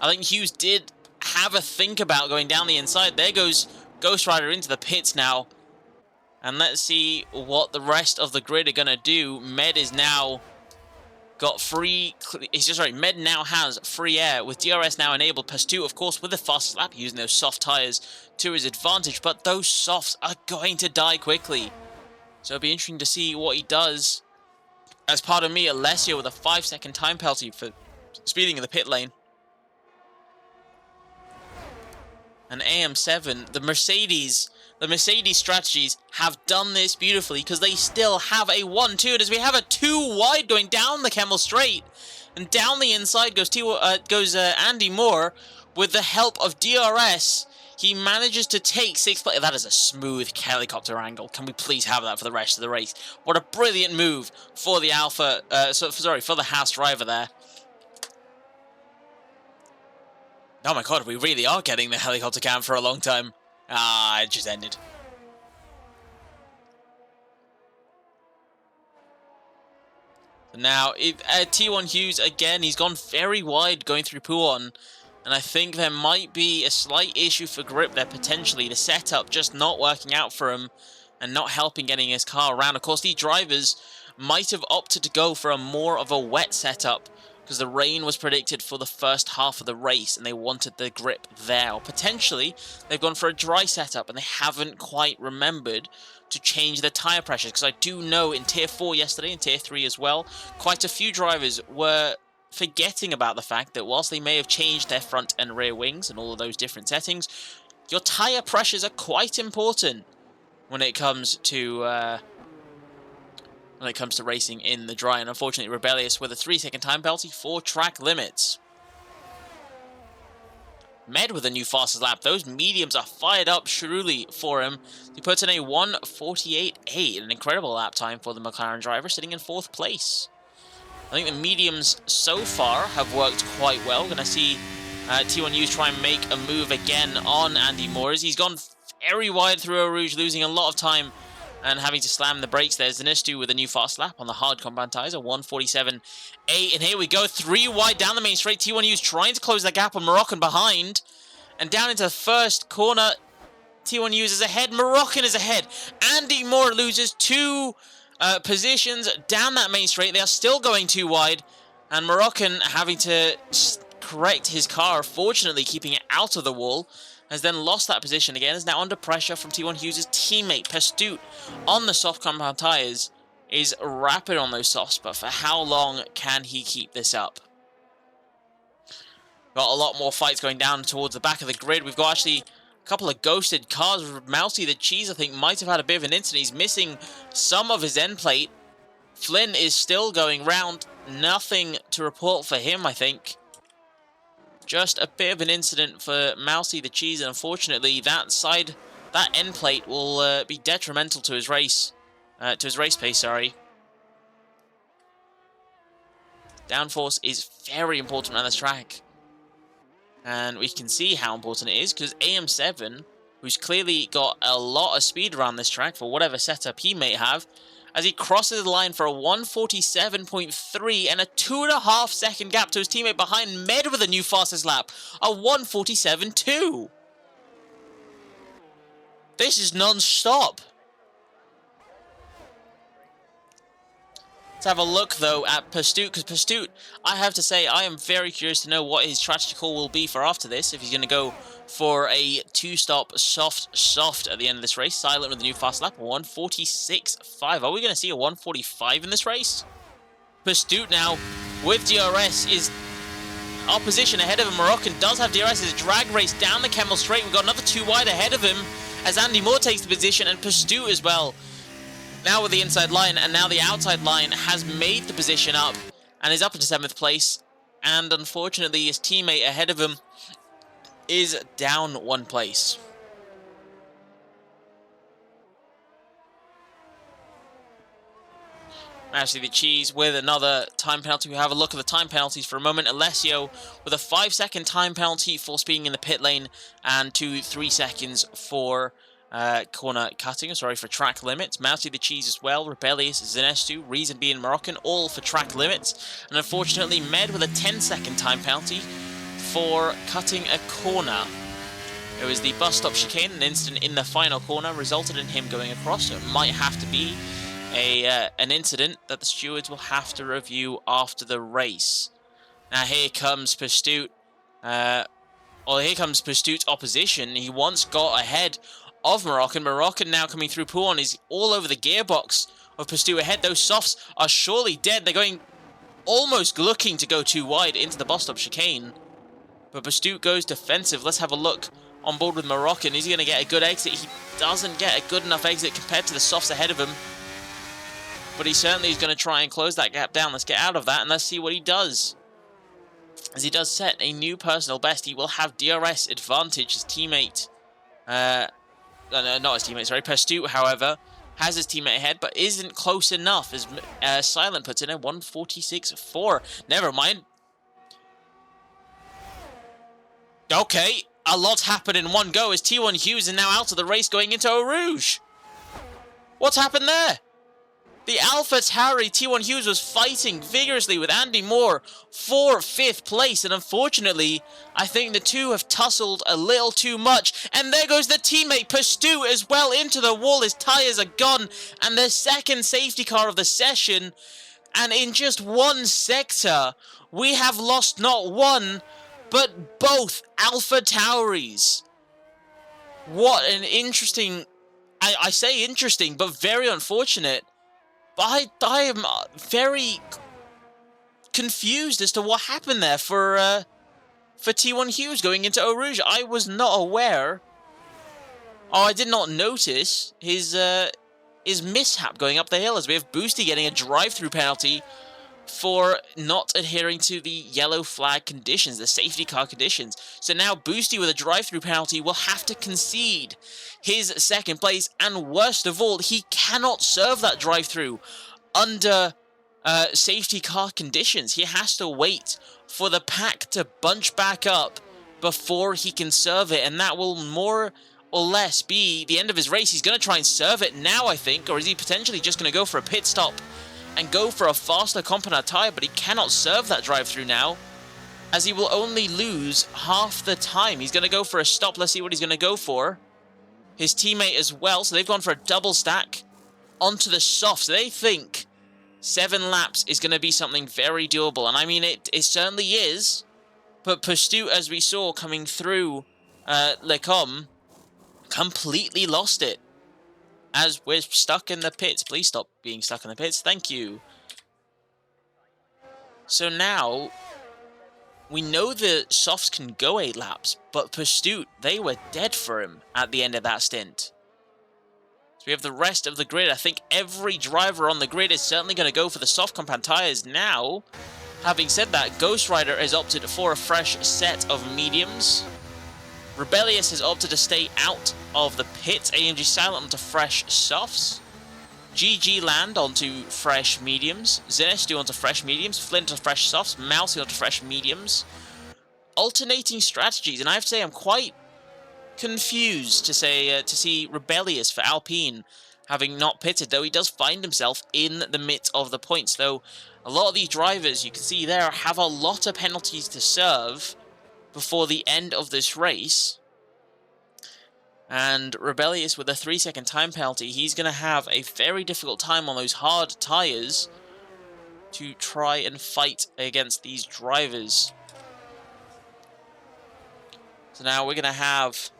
I think Hughes did have a think about going down the inside. There goes Ghost Rider into the pits now. And let's see what the rest of the grid are going to do. Med is now got free... Med now has free air with DRS now enabled. Pastu, of course, with the fast lap, using those soft tyres to his advantage. But those softs are going to die quickly. So it'll be interesting to see what he does. As part of me, Alessio with a 5-second time penalty for speeding in the pit lane. And AM7, the Mercedes strategies have done this beautifully, because they still have a 1-2, and as we have a 2 wide going down the Kemmel Straight, and down the inside goes Andy Moore. With the help of DRS, he manages to take 6th place. That is a smooth helicopter angle. Can we please have that for the rest of the race? What a brilliant move for the for the Haas driver there. Oh my god, we really are getting the helicopter cam for a long time. Ah, it just ended. Now, T1 Hughes, again, he's gone very wide going through Puon. And I think there might be a slight issue for grip there, potentially. The setup just not working out for him and not helping getting his car around. Of course, these drivers might have opted to go for more of a wet setup, because the rain was predicted for the first half of the race and they wanted the grip there. Or potentially, they've gone for a dry setup and they haven't quite remembered to change their tyre pressures. Because I do know in Tier 4 yesterday, and Tier 3 as well, quite a few drivers were forgetting about the fact that whilst they may have changed their front and rear wings and all of those different settings, your tyre pressures are quite important when it comes to... racing in the dry. And unfortunately, Rebellious with a 3-second time penalty for track limits. Med with a new fastest lap. Those mediums are fired up truly for him. He puts in a 1:48.8, an incredible lap time for the McLaren driver, sitting in 4th place. I think the mediums so far have worked quite well. We're going to see T1 Hughes try and make a move again on Andy Moores. He's gone very wide through Eau Rouge, losing a lot of time and having to slam the brakes there. Zanistu with a new fast lap on the hard compound tyres, a 1:47.8. And here we go, 3 wide down the main straight. T1 Hughes trying to close that gap on Moroccan behind. And down into the first corner, T1 Hughes is ahead. Moroccan is ahead. Andy Moore loses 2 positions down that main straight. They are still going too wide. And Moroccan having to correct his car, fortunately keeping it out of the wall, has then lost that position again, is now under pressure from T1 Hughes' teammate, Pastut, on the soft compound tyres, is rapid on those softs, but for how long can he keep this up? Got a lot more fights going down towards the back of the grid. We've got actually a couple of ghosted cars. Mousy the Cheese, I think, might have had a bit of an incident. He's missing some of his end plate. Flynn is still going round. Nothing to report for him, I think. Just a bit of an incident for Mousy the Cheese, and unfortunately that end plate will be detrimental to his race pace, sorry. Downforce is very important on this track. And we can see how important it is, because AM7 who's clearly got a lot of speed around this track for whatever setup he may have, as he crosses the line for a 1:47.3 and a 2.5 second gap to his teammate behind Med with a new fastest lap, a 1:47.2. This is non-stop. Let's have a look, though, at Pursuit, because Pursuit, I have to say, I am very curious to know what his strategy call will be for after this, if he's going to go for a two-stop soft at the end of this race. Silent with the new fast lap, 1:46.5. Are we going to see a 1:45 in this race? Pursuit now, with DRS, is opposition ahead of him. Moroccan does have DRS as a drag race down the Kemmel Straight. We've got another two wide ahead of him, as Andy Moore takes the position, and Pursuit as well. Now with the inside line, and now the outside line has made the position up and is up into 7th place. And unfortunately, his teammate ahead of him is down 1 place. Actually, the Cheese with another time penalty. We have a look at the time penalties for a moment. Alessio with a 5-second time penalty for speeding in the pit lane and 3 seconds for corner cutting, for track limits. Mousy the Cheese as well, Rebellious, Zenestu, Reason being Moroccan, all for track limits. And unfortunately, Med with a 10-second time penalty for cutting a corner. It was the bus stop chicane, an incident in the final corner, resulted in him going across, so it might have to be an incident that the stewards will have to review after the race. Now here comes Pursuit. Here comes Pursuit's opposition. He once got ahead of Moroccan. Moroccan now coming through Pouon is all over the gearbox of Pursuit ahead. Those softs are surely dead. They're going almost looking to go too wide into the bus stop chicane. But Pursuit goes defensive. Let's have a look on board with Moroccan. Is he going to get a good exit? He doesn't get a good enough exit compared to the softs ahead of him. But he certainly is going to try and close that gap down. Let's get out of that and let's see what he does. As he does set a new personal best, he will have DRS advantage. His teammate, not his teammate, sorry, Pursuit, however, has his teammate ahead, but isn't close enough, as Silent puts in a 1:46.4. Never mind. Okay, a lot happened in one go, as T1 Hughes is now out of the race going into Eau Rouge. What's happened there? The Alpha Tauri T1 Hughes was fighting vigorously with Andy Moore for 5th place, and unfortunately, I think the two have tussled a little too much, and there goes the teammate Pursuit as well into the wall. His tyres are gone, and the second safety car of the session, and in just one sector, we have lost not one, but both Alpha Tauris. What an interesting, I say interesting, but very unfortunate. But I am very confused as to what happened there for T1 Hughes going into Eau Rouge. I was not aware. Oh, I did not notice his mishap going up the hill, as we have Boosty getting a drive-through penalty for not adhering to the yellow flag conditions, the safety car conditions. So now Boosty with a drive-through penalty will have to concede his 2nd place, and worst of all, he cannot serve that drive-through under safety car conditions. He has to wait for the pack to bunch back up before he can serve it, and that will more or less be the end of his race. He's going to try and serve it now, I think, or is he potentially just going to go for a pit stop and go for a faster compound tyre, but he cannot serve that drive-through now, as he will only lose half the time. He's going to go for a stop. Let's see what he's going to go for. His teammate as well, so they've gone for a double stack onto the soft. So they think 7 laps is going to be something very doable, and I mean, it certainly is, but Pursuit, as we saw coming through Lecom, completely lost it. As we're stuck in the pits. Please stop being stuck in the pits. Thank you. So now, we know the softs can go 8 laps, but Pursuit, they were dead for him at the end of that stint. So we have the rest of the grid. I think every driver on the grid is certainly going to go for the soft compound tyres now. Having said that, Ghost Rider has opted for a fresh set of mediums. Rebellious has opted to stay out of the pits. AMG Silent onto fresh softs. GG Land onto fresh mediums. Zenestu onto fresh mediums. Flint onto fresh softs. Mousy onto fresh mediums. Alternating strategies, and I have to say I'm quite confused to see Rebellious for Alpine having not pitted, though he does find himself in the midst of the points. Though a lot of these drivers, you can see there, have a lot of penalties to serve before the end of this race. And Rebellious with a 3-second time penalty, he's going to have a very difficult time on those hard tyres to try and fight against these drivers. So now we're going to have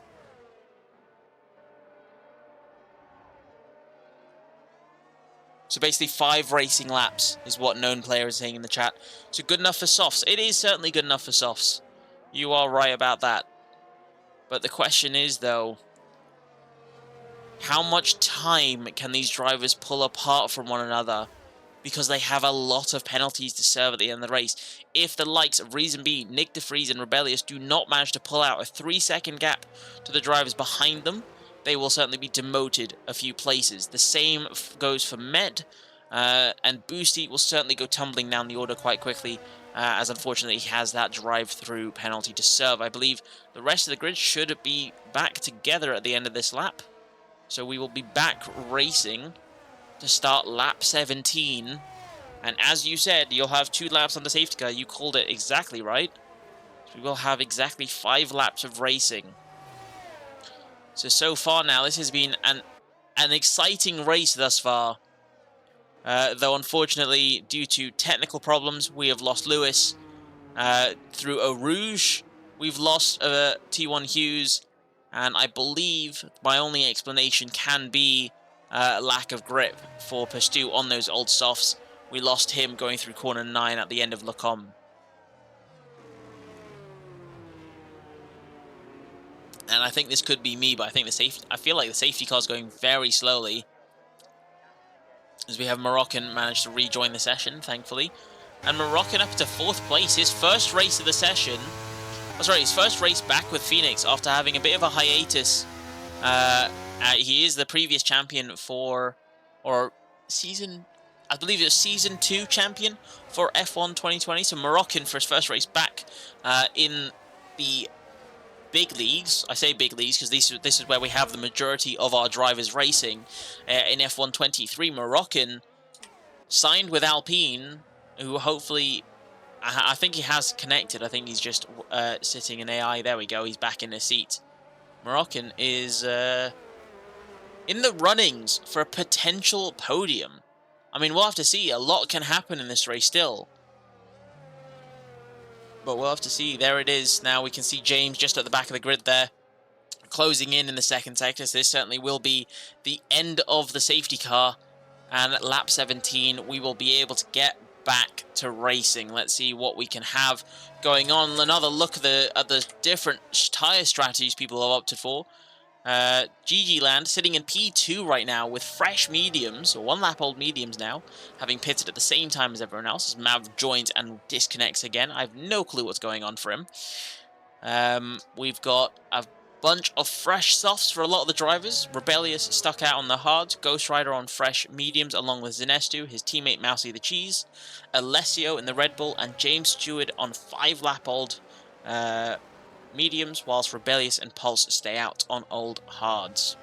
basically 5 racing laps is what known player is saying in the chat. So good enough for softs. It is certainly good enough for softs. You are right about that. But the question is, though, how much time can these drivers pull apart from one another? Because they have a lot of penalties to serve at the end of the race. If the likes of Reason B, Nick DeFries and Rebellious do not manage to pull out a 3-second gap to the drivers behind them, they will certainly be demoted a few places. The same goes for Med, and Boosty will certainly go tumbling down the order quite quickly, as unfortunately he has that drive-through penalty to serve. I believe the rest of the grid should be back together at the end of this lap. So we will be back racing to start lap 17. And as you said, you'll have 2 laps on the safety car. You called it exactly right. So we will have exactly 5 laps of racing. So far now, this has been an exciting race thus far. Though unfortunately, due to technical problems, we have lost Lewis. Through Eau Rouge, we've lost T1 Hughes. And I believe my only explanation can be lack of grip for Pastu on those old softs. We lost him going through corner 9 at the end of Lacombe. And I think this could be me, but I think I feel like the safety car is going very slowly. As we have Moroccan managed to rejoin the session, thankfully. And Moroccan up to 4th place, his first race of the session. Oh, sorry, his first race back with Phoenix after having a bit of a hiatus. He is the previous champion for, or season, I believe it was season 2 champion for F1 2020. So Moroccan for his first race back in the big leagues. I say big leagues because this is where we have the majority of our drivers racing. In F1 23, Moroccan signed with Alpine, who hopefully, I think he has connected. I think he's just sitting in AI. There we go. He's back in his seat. Moroccan is in the runnings for a potential podium. I mean, we'll have to see. A lot can happen in this race still. But we'll have to see. There it is. Now we can see James just at the back of the grid there, closing in the second sector. So this certainly will be the end of the safety car. And at lap 17, we will be able to get back to racing. Let's see what we can have going on. Another look at the different tyre strategies people have opted for. GG Land sitting in P2 right now with fresh mediums, or 1 lap old mediums now, having pitted at the same time as everyone else, as Mav joins and disconnects again. I have no clue what's going on for him. We've got a bunch of fresh softs for a lot of the drivers. Rebellious stuck out on the hards, Ghost Rider on fresh mediums along with Zinestu, his teammate Mousy the Cheese, Alessio in the Red Bull, and James Stewart on 5 lap old mediums, whilst Rebellious and Pulse stay out on old hards.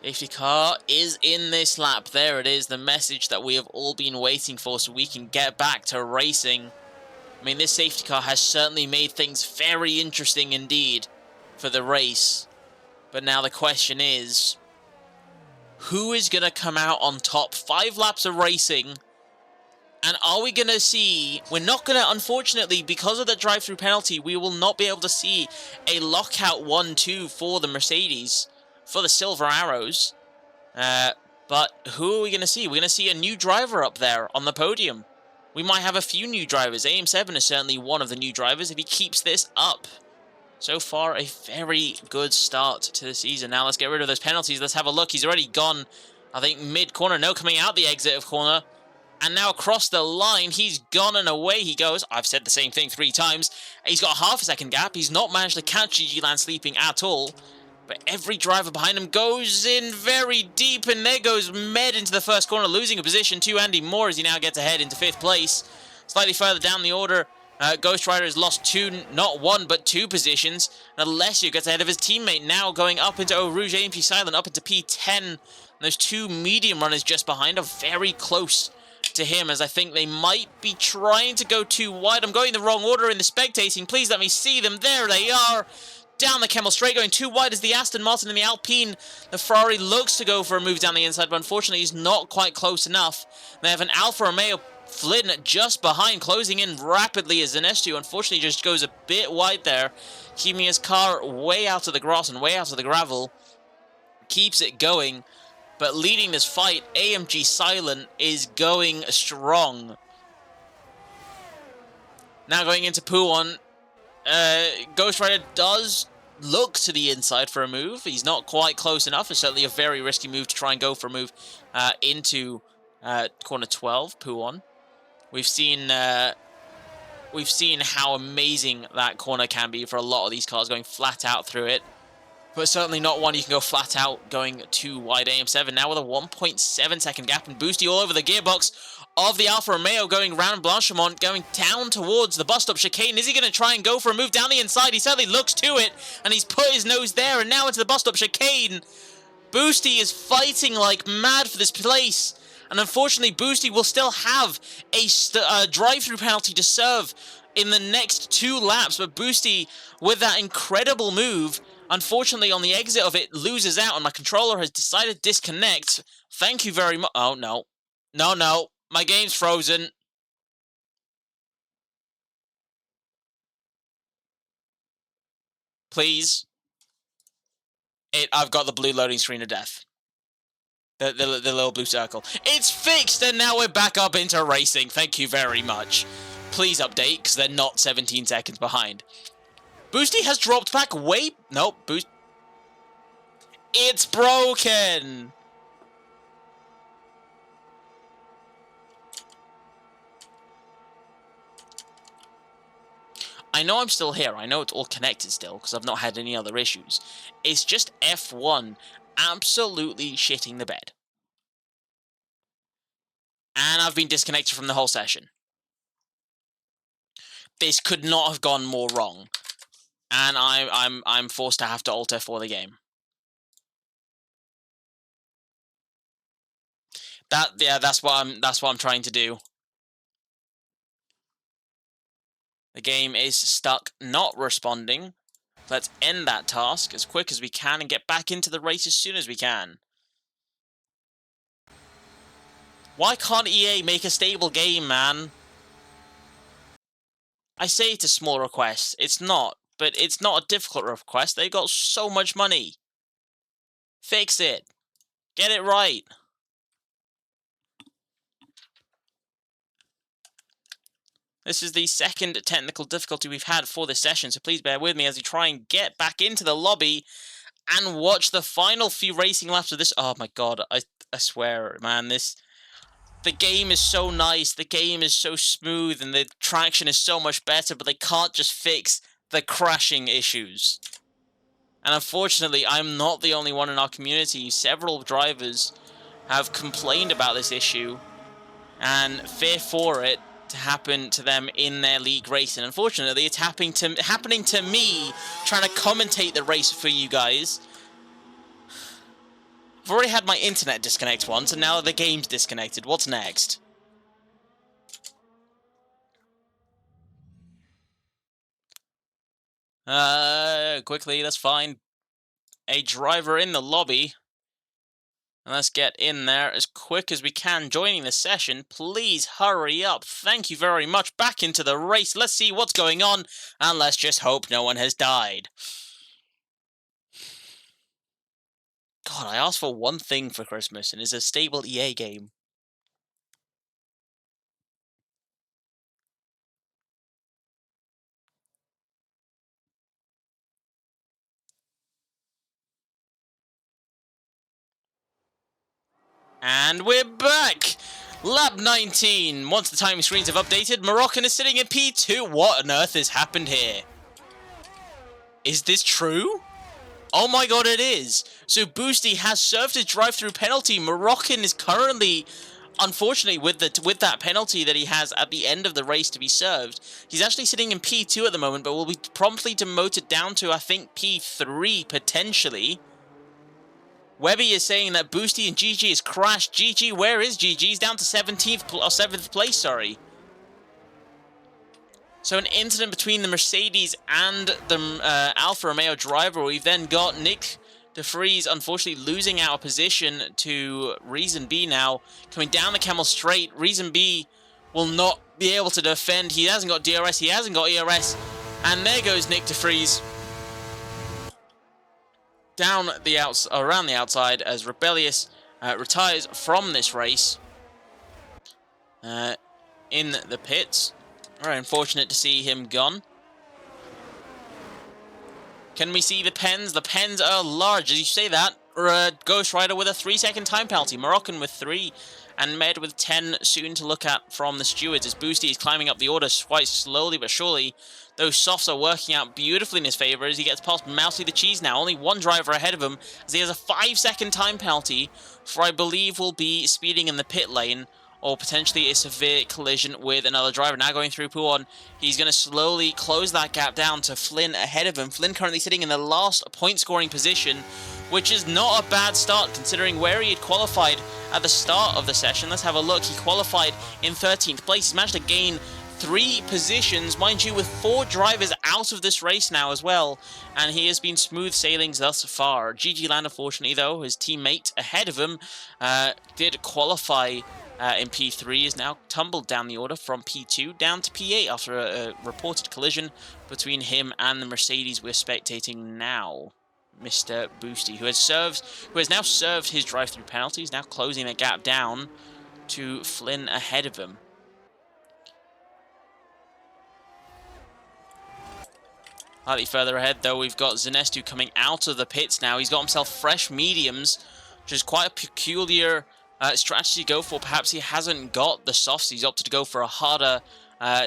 Safety car is in this lap. There it is, the message that we have all been waiting for so we can get back to racing. I mean, this safety car has certainly made things very interesting indeed for the race. But now the question is, who is going to come out on top? 5 laps of racing. And are we going to see... We're not going to, unfortunately, because of the drive-through penalty, we will not be able to see a lockout 1-2 for the Mercedes, for the Silver Arrows. But who are we going to see? We're going to see a new driver up there on the podium. We might have a few new drivers. AM7 is certainly one of the new drivers if he keeps this up. So far, a very good start to the season. Now let's get rid of those penalties. Let's have a look. He's already gone, I think, mid-corner. No, coming out the exit of corner. And now across the line, he's gone and away he goes. I've said the same thing 3 times. He's got a half a second gap. He's not managed to catch GG Land sleeping at all. But every driver behind him goes in very deep. And there goes Med into the first corner, losing a position to Andy Moore as he now gets ahead into 5th place. Slightly further down the order, Ghost Rider has lost not one, but two positions. And Alessio gets ahead of his teammate, now going up into Eau Rouge, AMG Silent, up into P10. And those two medium runners just behind are very close to him, as I think they might be trying to go too wide. I'm going the wrong order in the spectating. Please let me see them. There they are. Down the Camel straight, going too wide as the Aston Martin and the Alpine. The Ferrari looks to go for a move down the inside, but unfortunately he's not quite close enough. They have an Alfa Romeo Flynn just behind, closing in rapidly as Zanestu unfortunately just goes a bit wide there, keeping his car way out of the grass and way out of the gravel. Keeps it going, but leading this fight, AMG Silent is going strong. Now going into Pouon, Ghost Rider does look to the inside for a move. He's not quite close enough. It's certainly a very risky move to try and go for a move into corner 12, Pouon. We've seen how amazing that corner can be for a lot of these cars going flat out through it. But certainly not one you can go flat out going too wide. AM7 now with a 1.7 second gap, and Boosty all over the gearbox of the Alfa Romeo going round Blanchimont, going down towards the bus stop chicane. Is he going to try and go for a move down the inside? He certainly looks to it, and he's put his nose there, and now into the bus stop chicane. Boosty is fighting like mad for this place, and unfortunately Boosty will still have a drive-through penalty to serve in the next 2 laps, but Boosty, with that incredible move, unfortunately on the exit of it, loses out, and my controller has decided to disconnect. Thank you very much. Oh, no. No. My game's frozen. Please. I've got the blue loading screen of death. The little blue circle. It's fixed, and now we're back up into racing. Thank you very much. Please update, because they're not 17 seconds behind. Boosty has dropped back way... Nope, Boost... It's broken! I know I'm still here. I know it's all connected still, because I've not had any other issues. It's just F1 absolutely shitting the bed. And I've been disconnected from the whole session. This could not have gone more wrong. And I'm forced to have to alter for the game. That's what I'm trying to do. The game is stuck, not responding. Let's end that task as quick as we can and get back into the race as soon as we can. Why can't EA make a stable game, man? I say it's a small request. It's not, but it's not a difficult request. They got so much money. Fix it. Get it right. This is the second technical difficulty we've had for this session, so please bear with me as we try and get back into the lobby and watch the final few racing laps of this. Oh my god, I swear, man, the game is so nice, the game is so smooth, and the traction is so much better, but they can't just fix the crashing issues. And unfortunately, I'm not the only one in our community. Several drivers have complained about this issue and fear for it to happen to them in their league race, and unfortunately it's happening to me trying to commentate the race for you guys. I've already had my internet disconnect once, and now the game's disconnected. What's next? Quickly, let's find a driver in the lobby. And let's get in there as quick as we can, joining the session. Please hurry up. Thank you very much. Back into the race. Let's see what's going on. And let's just hope no one has died. God, I asked for one thing for Christmas, and it's a stable EA game. And we're back! Lap 19. Once the timing screens have updated, Moroccan is sitting in P2. What on earth has happened here? Is this true? Oh my god, it is! So Boosty has served his drive-through penalty. Moroccan is currently unfortunately, with that penalty that he has at the end of the race to be served, he's actually sitting in P2 at the moment, but will be promptly demoted down to, I think, P3, potentially. Webby is saying that Boosty and GG has crashed. GG, where is GG? He's down to 17th, or 7th place, sorry. So an incident between the Mercedes and the Alfa Romeo driver. We've then got Nick De Vries, unfortunately, losing out a position to Reason B now. Coming down the Camel Straight. Reason B will not be able to defend. He hasn't got DRS. He hasn't got ERS. And there goes Nick De Vries. Down the around the outside as Rebellious retires from this race in the pits. Very unfortunate to see him gone. Can we see the pens? The pens are large. As you say that, Ghost Rider with a 3-second time penalty. Moroccan with 3. And Med with 10 soon to look at from the stewards. As Boosty is climbing up the order quite slowly but surely. Those softs are working out beautifully in his favour as he gets past Mousy the Cheese now. Only one driver ahead of him as he has a 5-second time penalty for, I believe, will be speeding in the pit lane. Or potentially a severe collision with another driver. Now going through P1, he's going to slowly close that gap down to Flynn ahead of him. Flynn currently sitting in the last point-scoring position, which is not a bad start considering where he had qualified at the start of the session. Let's have a look. He qualified in 13th place. He's managed to gain 3 positions, mind you, with 4 drivers out of this race now as well, and he has been smooth sailings thus far. GG Land, unfortunately, though, his teammate ahead of him did qualify in P3, is now tumbled down the order from P2 down to P8 after a reported collision between him and the Mercedes we're spectating now. Mr. Boosty, who has now served his drive-through penalties, now closing the gap down to Flynn ahead of him. Slightly further ahead, though, we've got Zenestu coming out of the pits now. He's got himself fresh mediums, which is quite a peculiar strategy to go for. Perhaps he hasn't got the softs. He's opted to go for a harder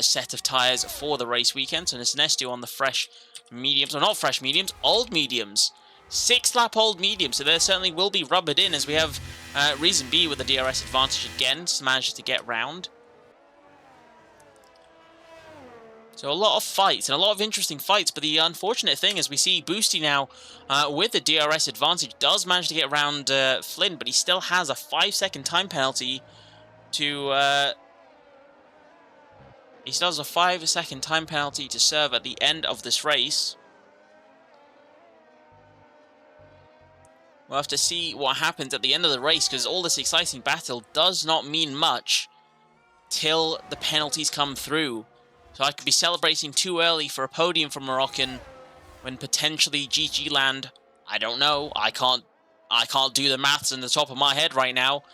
set of tyres for the race weekend. So Zenestu on the fresh mediums, or not fresh mediums, old mediums. 6-lap old mediums, so there certainly will be rubbered in as we have Reason B with the DRS advantage again, manages to get round. So a lot of fights, and a lot of interesting fights, but the unfortunate thing is we see Boosty now, with the DRS advantage, does manage to get around Flynn, but he still has a 5-second time penalty to... he still has a 5-second time penalty to serve at the end of this race. We'll have to see what happens at the end of the race, because all this exciting battle does not mean much till the penalties come through. So I could be celebrating too early for a podium for Moroccan when potentially GG Land, I don't know, I can't do the maths in the top of my head right now,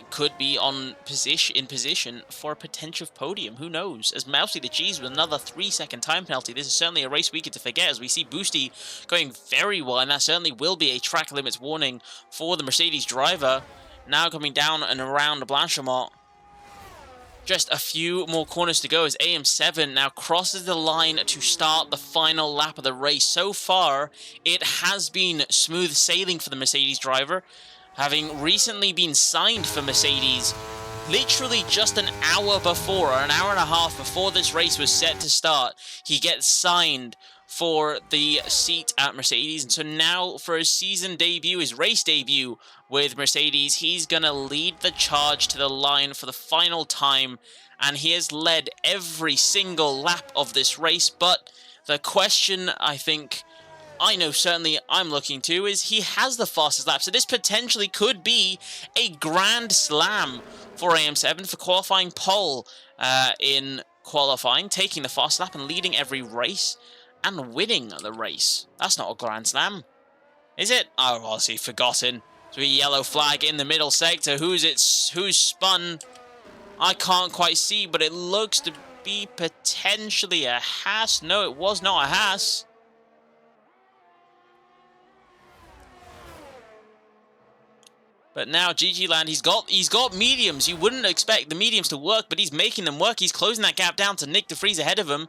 could be in position for a potential podium. Who knows? As Mousy the Cheese with another 3-second time penalty, this is certainly a race we get to forget as we see Boosty going very well, and that certainly will be a track limits warning for the Mercedes driver. Now coming down and around Blanchimont. Just a few more corners to go as AM7 now crosses the line to start the final lap of the race. So far, it has been smooth sailing for the Mercedes driver, having recently been signed for Mercedes literally just an hour before, or an hour and a half before this race was set to start. He gets signed for the seat at Mercedes, and so now for his season debut, his race debut with Mercedes, he's gonna lead the charge to the line for the final time, and he has led every single lap of this race. But the question I know certainly I'm looking to is he has the fastest lap, so this potentially could be a grand slam for AM7 for qualifying pole in qualifying, taking the fast lap and leading every race and winning the race. That's not a grand slam, is it? Oh, obviously forgotten. So a yellow flag in the middle sector. Who's spun? I can't quite see, but it looks to be potentially a Haas. No, it was not a Haas. But now GG Land, he's got mediums. You wouldn't expect the mediums to work, but he's making them work. He's closing that gap down to Nick DeVries ahead of him.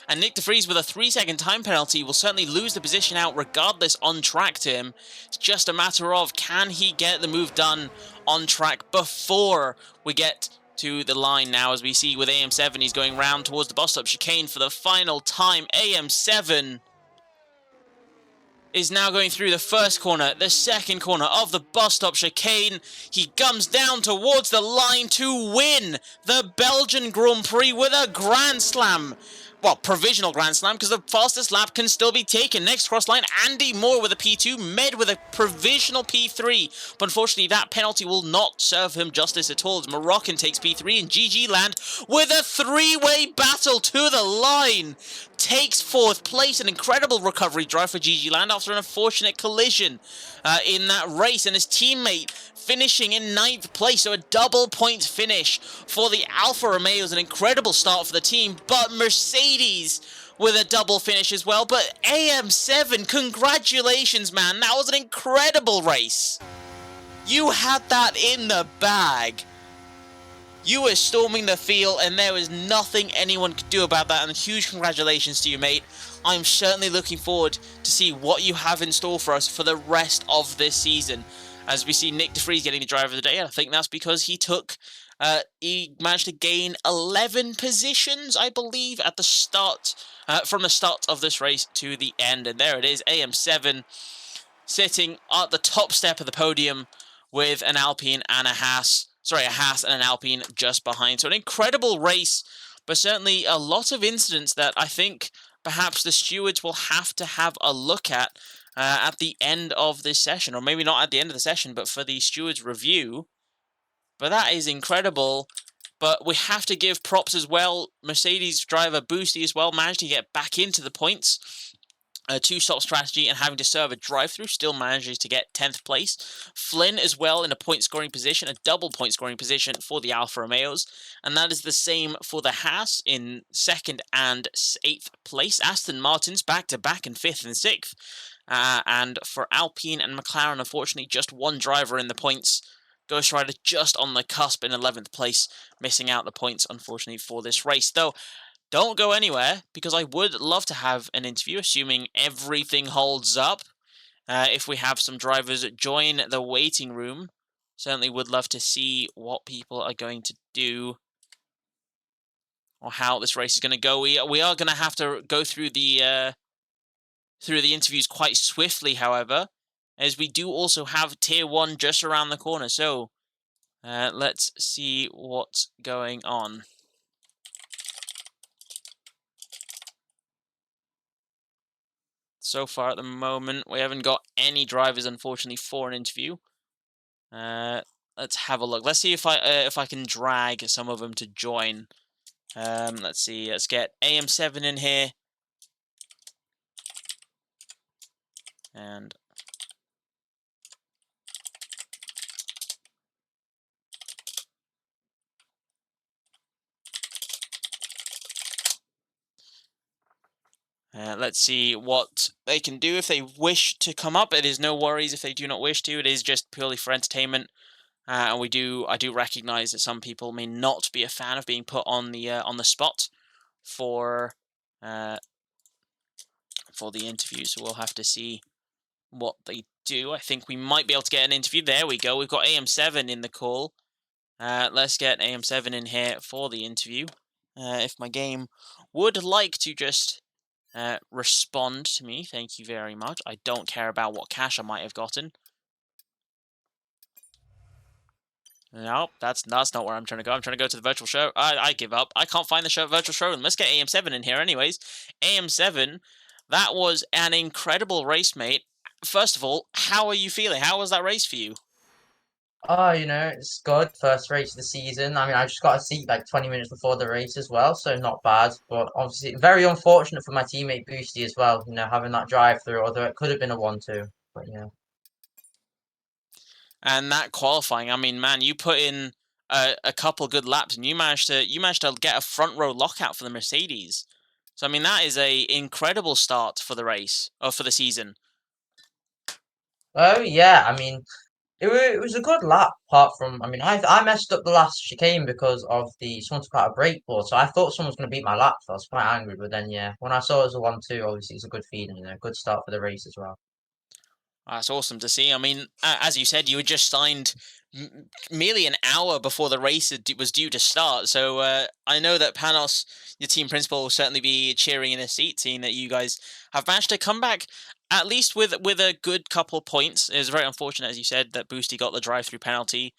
And Nick DeVries with a 3-second time penalty will certainly lose the position out regardless on track to him. It's just a matter of can he get the move done on track before we get to the line now, as we see with AM7, he's going round towards the bus stop chicane for the final time. AM7 is now going through the first corner, the second corner of the bus stop chicane. He comes down towards the line to win the Belgian Grand Prix with a Grand Slam. Well, provisional Grand Slam, because the fastest lap can still be taken. Next cross line, Andy Moore with a P2, Med with a provisional P3. But unfortunately, that penalty will not serve him justice at all, as Moroccan takes P3 and GG Land with a three-way battle to the line takes fourth place. An incredible recovery drive for GG Land after an unfortunate collision in that race, and his teammate finishing in 9th place, so a double point finish for the Alfa Romeos. An incredible start for the team, but Mercedes with a double finish as well. But AM7, congratulations, man. That was an incredible race. You had that in the bag. You were storming the field, and there was nothing anyone could do about that, and huge congratulations to you, mate. I'm certainly looking forward to see what you have in store for us for the rest of this season. As we see Nick DeVries getting the driver of the day, I think that's because he managed to gain 11 positions, I believe, at the start, from the start of this race to the end. And there it is, AM7 sitting at the top step of the podium with an Alpine and a Haas. Sorry, a Haas and an Alpine just behind. So an incredible race, but certainly a lot of incidents that I think perhaps the stewards will have to have a look at the end of this session. Or maybe not at the end of the session, but for the stewards' review. But that is incredible. But we have to give props as well. Mercedes driver Boosty as well managed to get back into the points. A two-stop strategy and having to serve a drive-through, still manages to get 10th place. Flynn as well in a point-scoring position, a double point-scoring position for the Alfa Romeos. And that is the same for the Haas in 2nd and 8th place. Aston Martin's back-to-back in 5th and 6th. And for Alpine and McLaren, unfortunately, just one driver in the points. Ghost Rider just on the cusp in 11th place, missing out the points, unfortunately, for this race. Though, don't go anywhere, because I would love to have an interview, assuming everything holds up. If we have some drivers join the waiting room, certainly would love to see what people are going to do, or how this race is going to go. We are going to have to go through the interviews quite swiftly, however, as we do also have Tier 1 just around the corner. So, let's see what's going on. So far at the moment, we haven't got any drivers, unfortunately, for an interview. Let's have a look. Let's see if I can drag some of them to join. Let's see. Let's get AM7 in here. And let's see what they can do if they wish to come up. It is no worries if they do not wish to. It is just purely for entertainment. And I do recognize that some people may not be a fan of being put on the spot for the interview. So we'll have to see what they do. I think we might be able to get an interview. There we go. We've got AM7 in the call. Let's get AM7 in here for the interview. If my game would like to just respond to me, thank you very much. I don't care about what cash I might have gotten. No, that's not where I'm trying to go. I'm trying to go to the virtual show. I give up. I can't find the virtual showroom. Let's get AM7 in here anyways. AM7, that was an incredible race, mate. First of all, how are you feeling? How was that race for you? Oh, it's good. First race of the season. I mean, I just got a seat like 20 minutes before the race as well, so not bad. But obviously, very unfortunate for my teammate Boosty as well, having that drive through, although it could have been a 1-2. But yeah. And that qualifying, I mean, man, you put in a couple good laps, and you managed to get a front row lockout for the Mercedes. So I mean, that is a incredible start for the race or for the season. Oh, yeah. I mean, It was a good lap, apart from, I mean, I messed up the last chicane because of someone took out a brake board, so I thought someone was going to beat my lap, so I was quite angry, but then, yeah, when I saw it was a 1-2, obviously it's a good feed and, good start for the race as well. That's awesome to see. I mean, as you said, you had just signed merely an hour before the race was due to start. So I know that Panos, your team principal, will certainly be cheering in his seat, seeing that you guys have managed to come back at least with a good couple of points. It was very unfortunate, as you said, that Boosty got the drive-through penalty.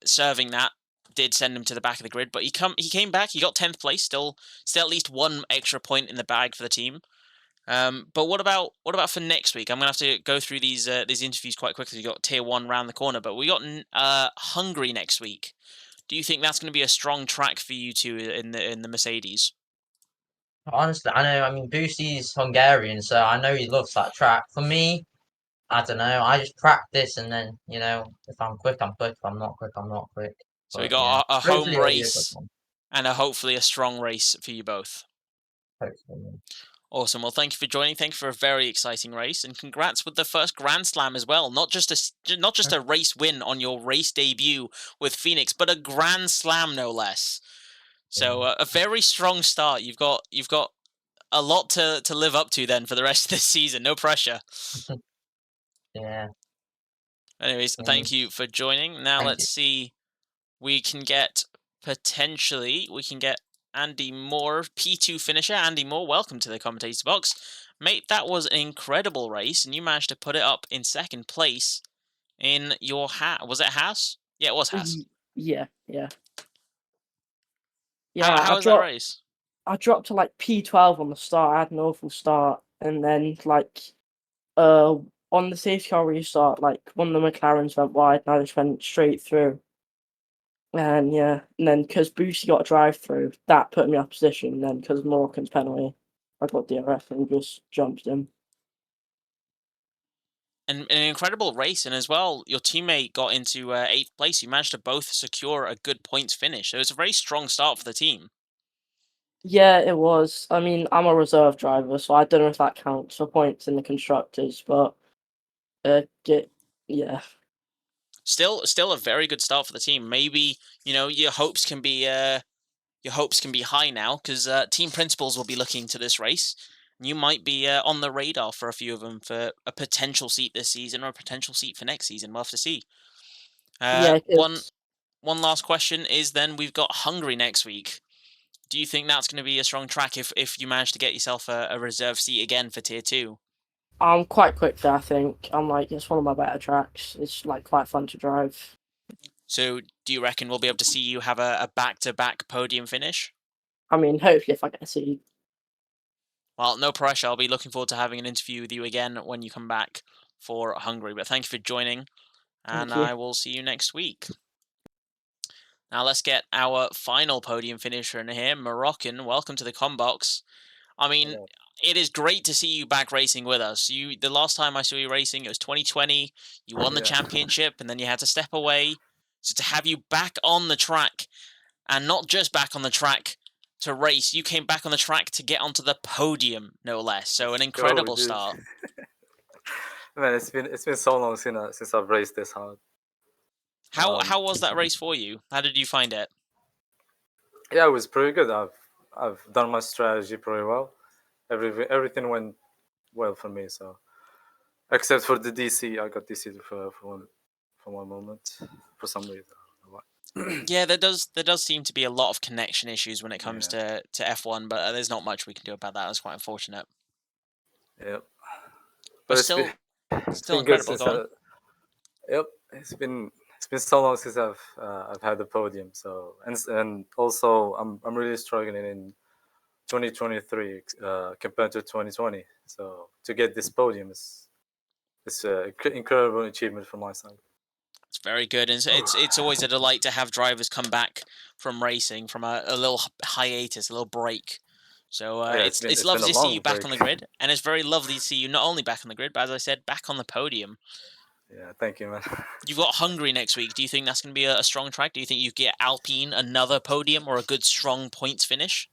Serving that did send him to the back of the grid, but he came back. He got 10th place, still at least one extra point in the bag for the team. But what about for next week? I'm gonna have to go through these interviews quite quickly. You got tier 1 round the corner, but we got Hungary next week. Do you think that's going to be a strong track for you two in the Mercedes? Honestly, I know, I mean, Boosty's Hungarian, so I know he loves that track. For me, I don't know, I just practice and then, if I'm quick, I'm quick, if I'm not quick, I'm not quick. So we But yeah, got a home hopefully it'll be a good race one. and hopefully a strong race for you both. Hopefully. Awesome. Well, thank you for joining. Thank you for a very exciting race, and congrats with the first Grand Slam as well. Not just a race win on your race debut with Phoenix, but a Grand Slam no less. So a very strong start. You've got a lot to live up to then for the rest of this season. No pressure. Yeah. Yeah. Anyways, thank Mm, you for joining. Now thank let's you. see. We can get Andy Moore, P2 finisher. Andy Moore, welcome to the commentator box. Mate, that was an incredible race, and you managed to put it up in second place in your hat. Was it Haas? Yeah, it was Haas. Yeah, yeah, How, yeah. how was that race? I dropped to like P12 on the start. I had an awful start, and then on the safety car restart, like one of the McLarens went wide, and I just went straight through. And yeah, and then because Boosie got a drive through, that put me out of position. And then because Moroccan's penalty, I got DRS and just jumped him. And an incredible race, and as well, your teammate got into 8th place. You managed to both secure a good points finish. It was a very strong start for the team. Yeah, it was. I mean, I'm a reserve driver, so I don't know if that counts for points in the constructors, but yeah. Still a very good start for the team. Maybe your hopes can be high now because team principals will be looking to this race. You might be on the radar for a few of them for a potential seat this season or a potential seat for next season. We'll have to see. Yeah, One because last question is then we've got Hungary next week. Do you think that's going to be a strong track if you manage to get yourself a reserve seat again for tier 2? I'm quite quick there, I think. It's one of my better tracks. It's like quite fun to drive. So do you reckon we'll be able to see you have a back-to-back podium finish? I mean, hopefully if I get a seat. Well, no pressure. I'll be looking forward to having an interview with you again when you come back for Hungary. But thank you for joining, and Thank you. I will see you next week. Now let's get our final podium finisher in here, Moroccan. Welcome to the Combox. I mean, it is great to see you back racing with us. The last time I saw you racing, it was 2020. You won the championship, and then you had to step away. So to have you back on the track, and not just back on the track to race, you came back on the track to get onto the podium, no less. So an incredible start. Man, it's been so long since I've raced this hard. How was that race for you? How did you find it? Yeah, it was pretty good. I've done my strategy pretty well. Everything went well for me. So except for the DC, I got DC for one moment for some reason. Yeah, there does seem to be a lot of connection issues when it comes Yeah. to F1, but there's not much we can do about that. That's quite unfortunate. Yep. But It's still been good incredible. since Go on. yep. It's been so long since I've had the podium. So and also I'm really struggling in 2023 compared to 2020. So to get this podium is an incredible achievement from my side. It's very good, and it's always a delight to have drivers come back from racing from a little hiatus, a little break. So Yeah, it's it's been lovely a to see long you back break. on the grid, and it's very lovely to see you not only back on the grid, but as I said, back on the podium. Yeah, thank you, man. You've got Hungary next week. Do you think that's going to be a strong track? Do you think you get Alpine another podium or a good strong points finish?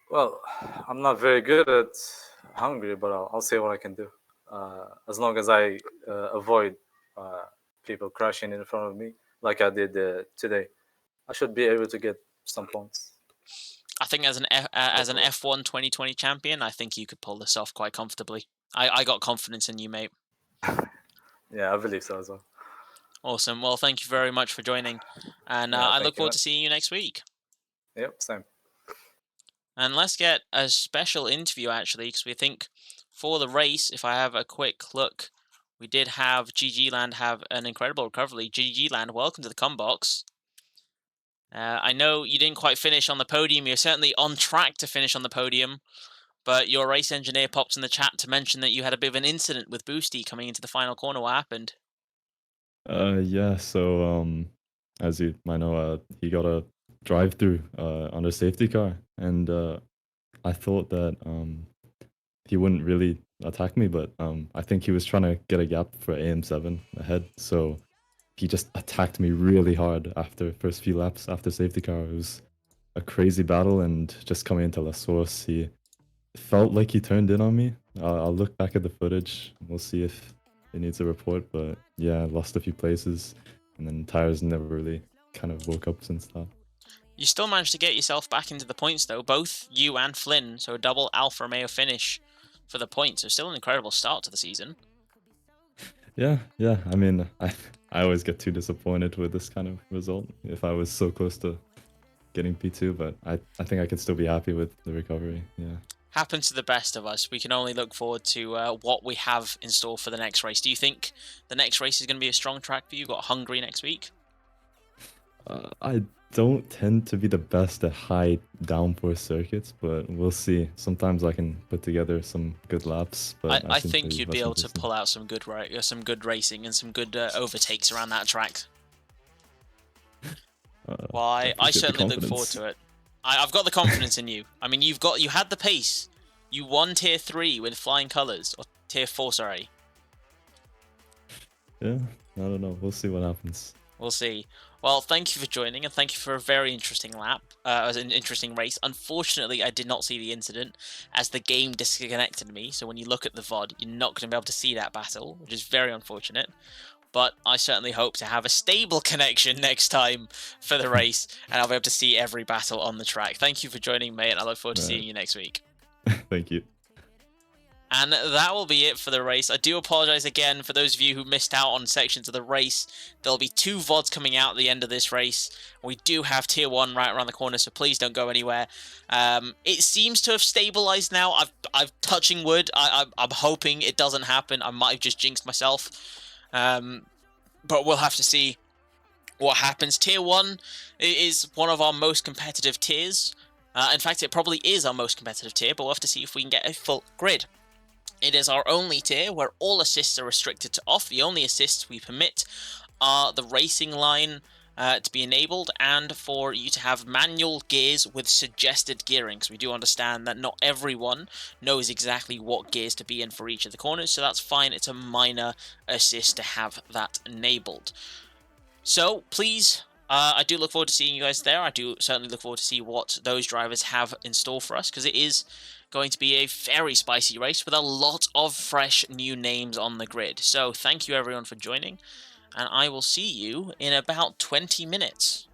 Well, I'm not very good at Hungary, but I'll see what I can do. As long as I avoid people crashing in front of me like I did today, I should be able to get some points. I think as an F1 2020 champion, I think you could pull this off quite comfortably. I got confidence in you, mate. Yeah, I believe so as well. Awesome. Well, thank you very much for joining, and Yeah, I thank look you, forward man. to seeing you next week. Yep, same. And let's get a special interview, actually, because we think for the race, if I have a quick look, we did have GG Land have an incredible recovery. GG Land, welcome to the Combox. I know you didn't quite finish on the podium. You're certainly on track to finish on the podium, but your race engineer popped in the chat to mention that you had a bit of an incident with Boosty coming into the final corner. What happened? Yeah, so as you might know, he got a drive-through on a safety car, and I thought that he wouldn't really attack me, but I think he was trying to get a gap for AM7 ahead, so he just attacked me really hard after first few laps after safety car. It was a crazy battle, and just coming into La Source, he felt like he turned in on me. I'll look back at the footage. We'll see if it needs a report, but yeah, I lost a few places, and then tires never really kind of woke up since that. You still managed to get yourself back into the points, though, both you and Flynn, so a double Alfa Romeo finish for the points. So still an incredible start to the season. Yeah. I mean, I always get too disappointed with this kind of result if I was so close to getting P2, but I think I could still be happy with the recovery. Yeah. Happens to the best of us. We can only look forward to what we have in store for the next race. Do you think the next race is going to be a strong track for you? Got Hungary next week? I don't tend to be the best at high downforce circuits, but we'll see. Sometimes I can put together some good laps, but I seem think to you'd be less able to consistent. pull out some good racing and some good overtakes around that track. Well, I appreciate the certainly look forward confidence. to it. I've got the confidence in you. I mean, you had the pace. You won Tier 3 with flying colours, or Tier 4, sorry. Yeah, I don't know. We'll see what happens. We'll see. Well, thank you for joining, and thank you for a very interesting lap. It was an interesting race. Unfortunately, I did not see the incident, as the game disconnected me, so when you look at the VOD, you're not going to be able to see that battle, which is very unfortunate. But I certainly hope to have a stable connection next time for the race, and I'll be able to see every battle on the track. Thank you for joining, mate, and I look forward to seeing you next week. Thank you. And that will be it for the race. I do apologise again for those of you who missed out on sections of the race. There'll be 2 VODs coming out at the end of this race. We do have Tier 1 right around the corner, so please don't go anywhere. It seems to have stabilised now. I've touching wood. I'm hoping it doesn't happen. I might have just jinxed myself. But we'll have to see what happens. Tier 1 is one of our most competitive tiers. In fact, it probably is our most competitive tier, but we'll have to see if we can get a full grid. It is our only tier where all assists are restricted to off. The only assists we permit are the racing line to be enabled, and for you to have manual gears with suggested gearing, because we do understand that not everyone knows exactly what gears to be in for each of the corners, so that's fine. It's a minor assist to have that enabled. So please, I do look forward to seeing you guys there. I do certainly look forward to see what those drivers have in store for us, because it is going to be a very spicy race with a lot of fresh new names on the grid. So thank you everyone for joining, and I will see you in about 20 minutes.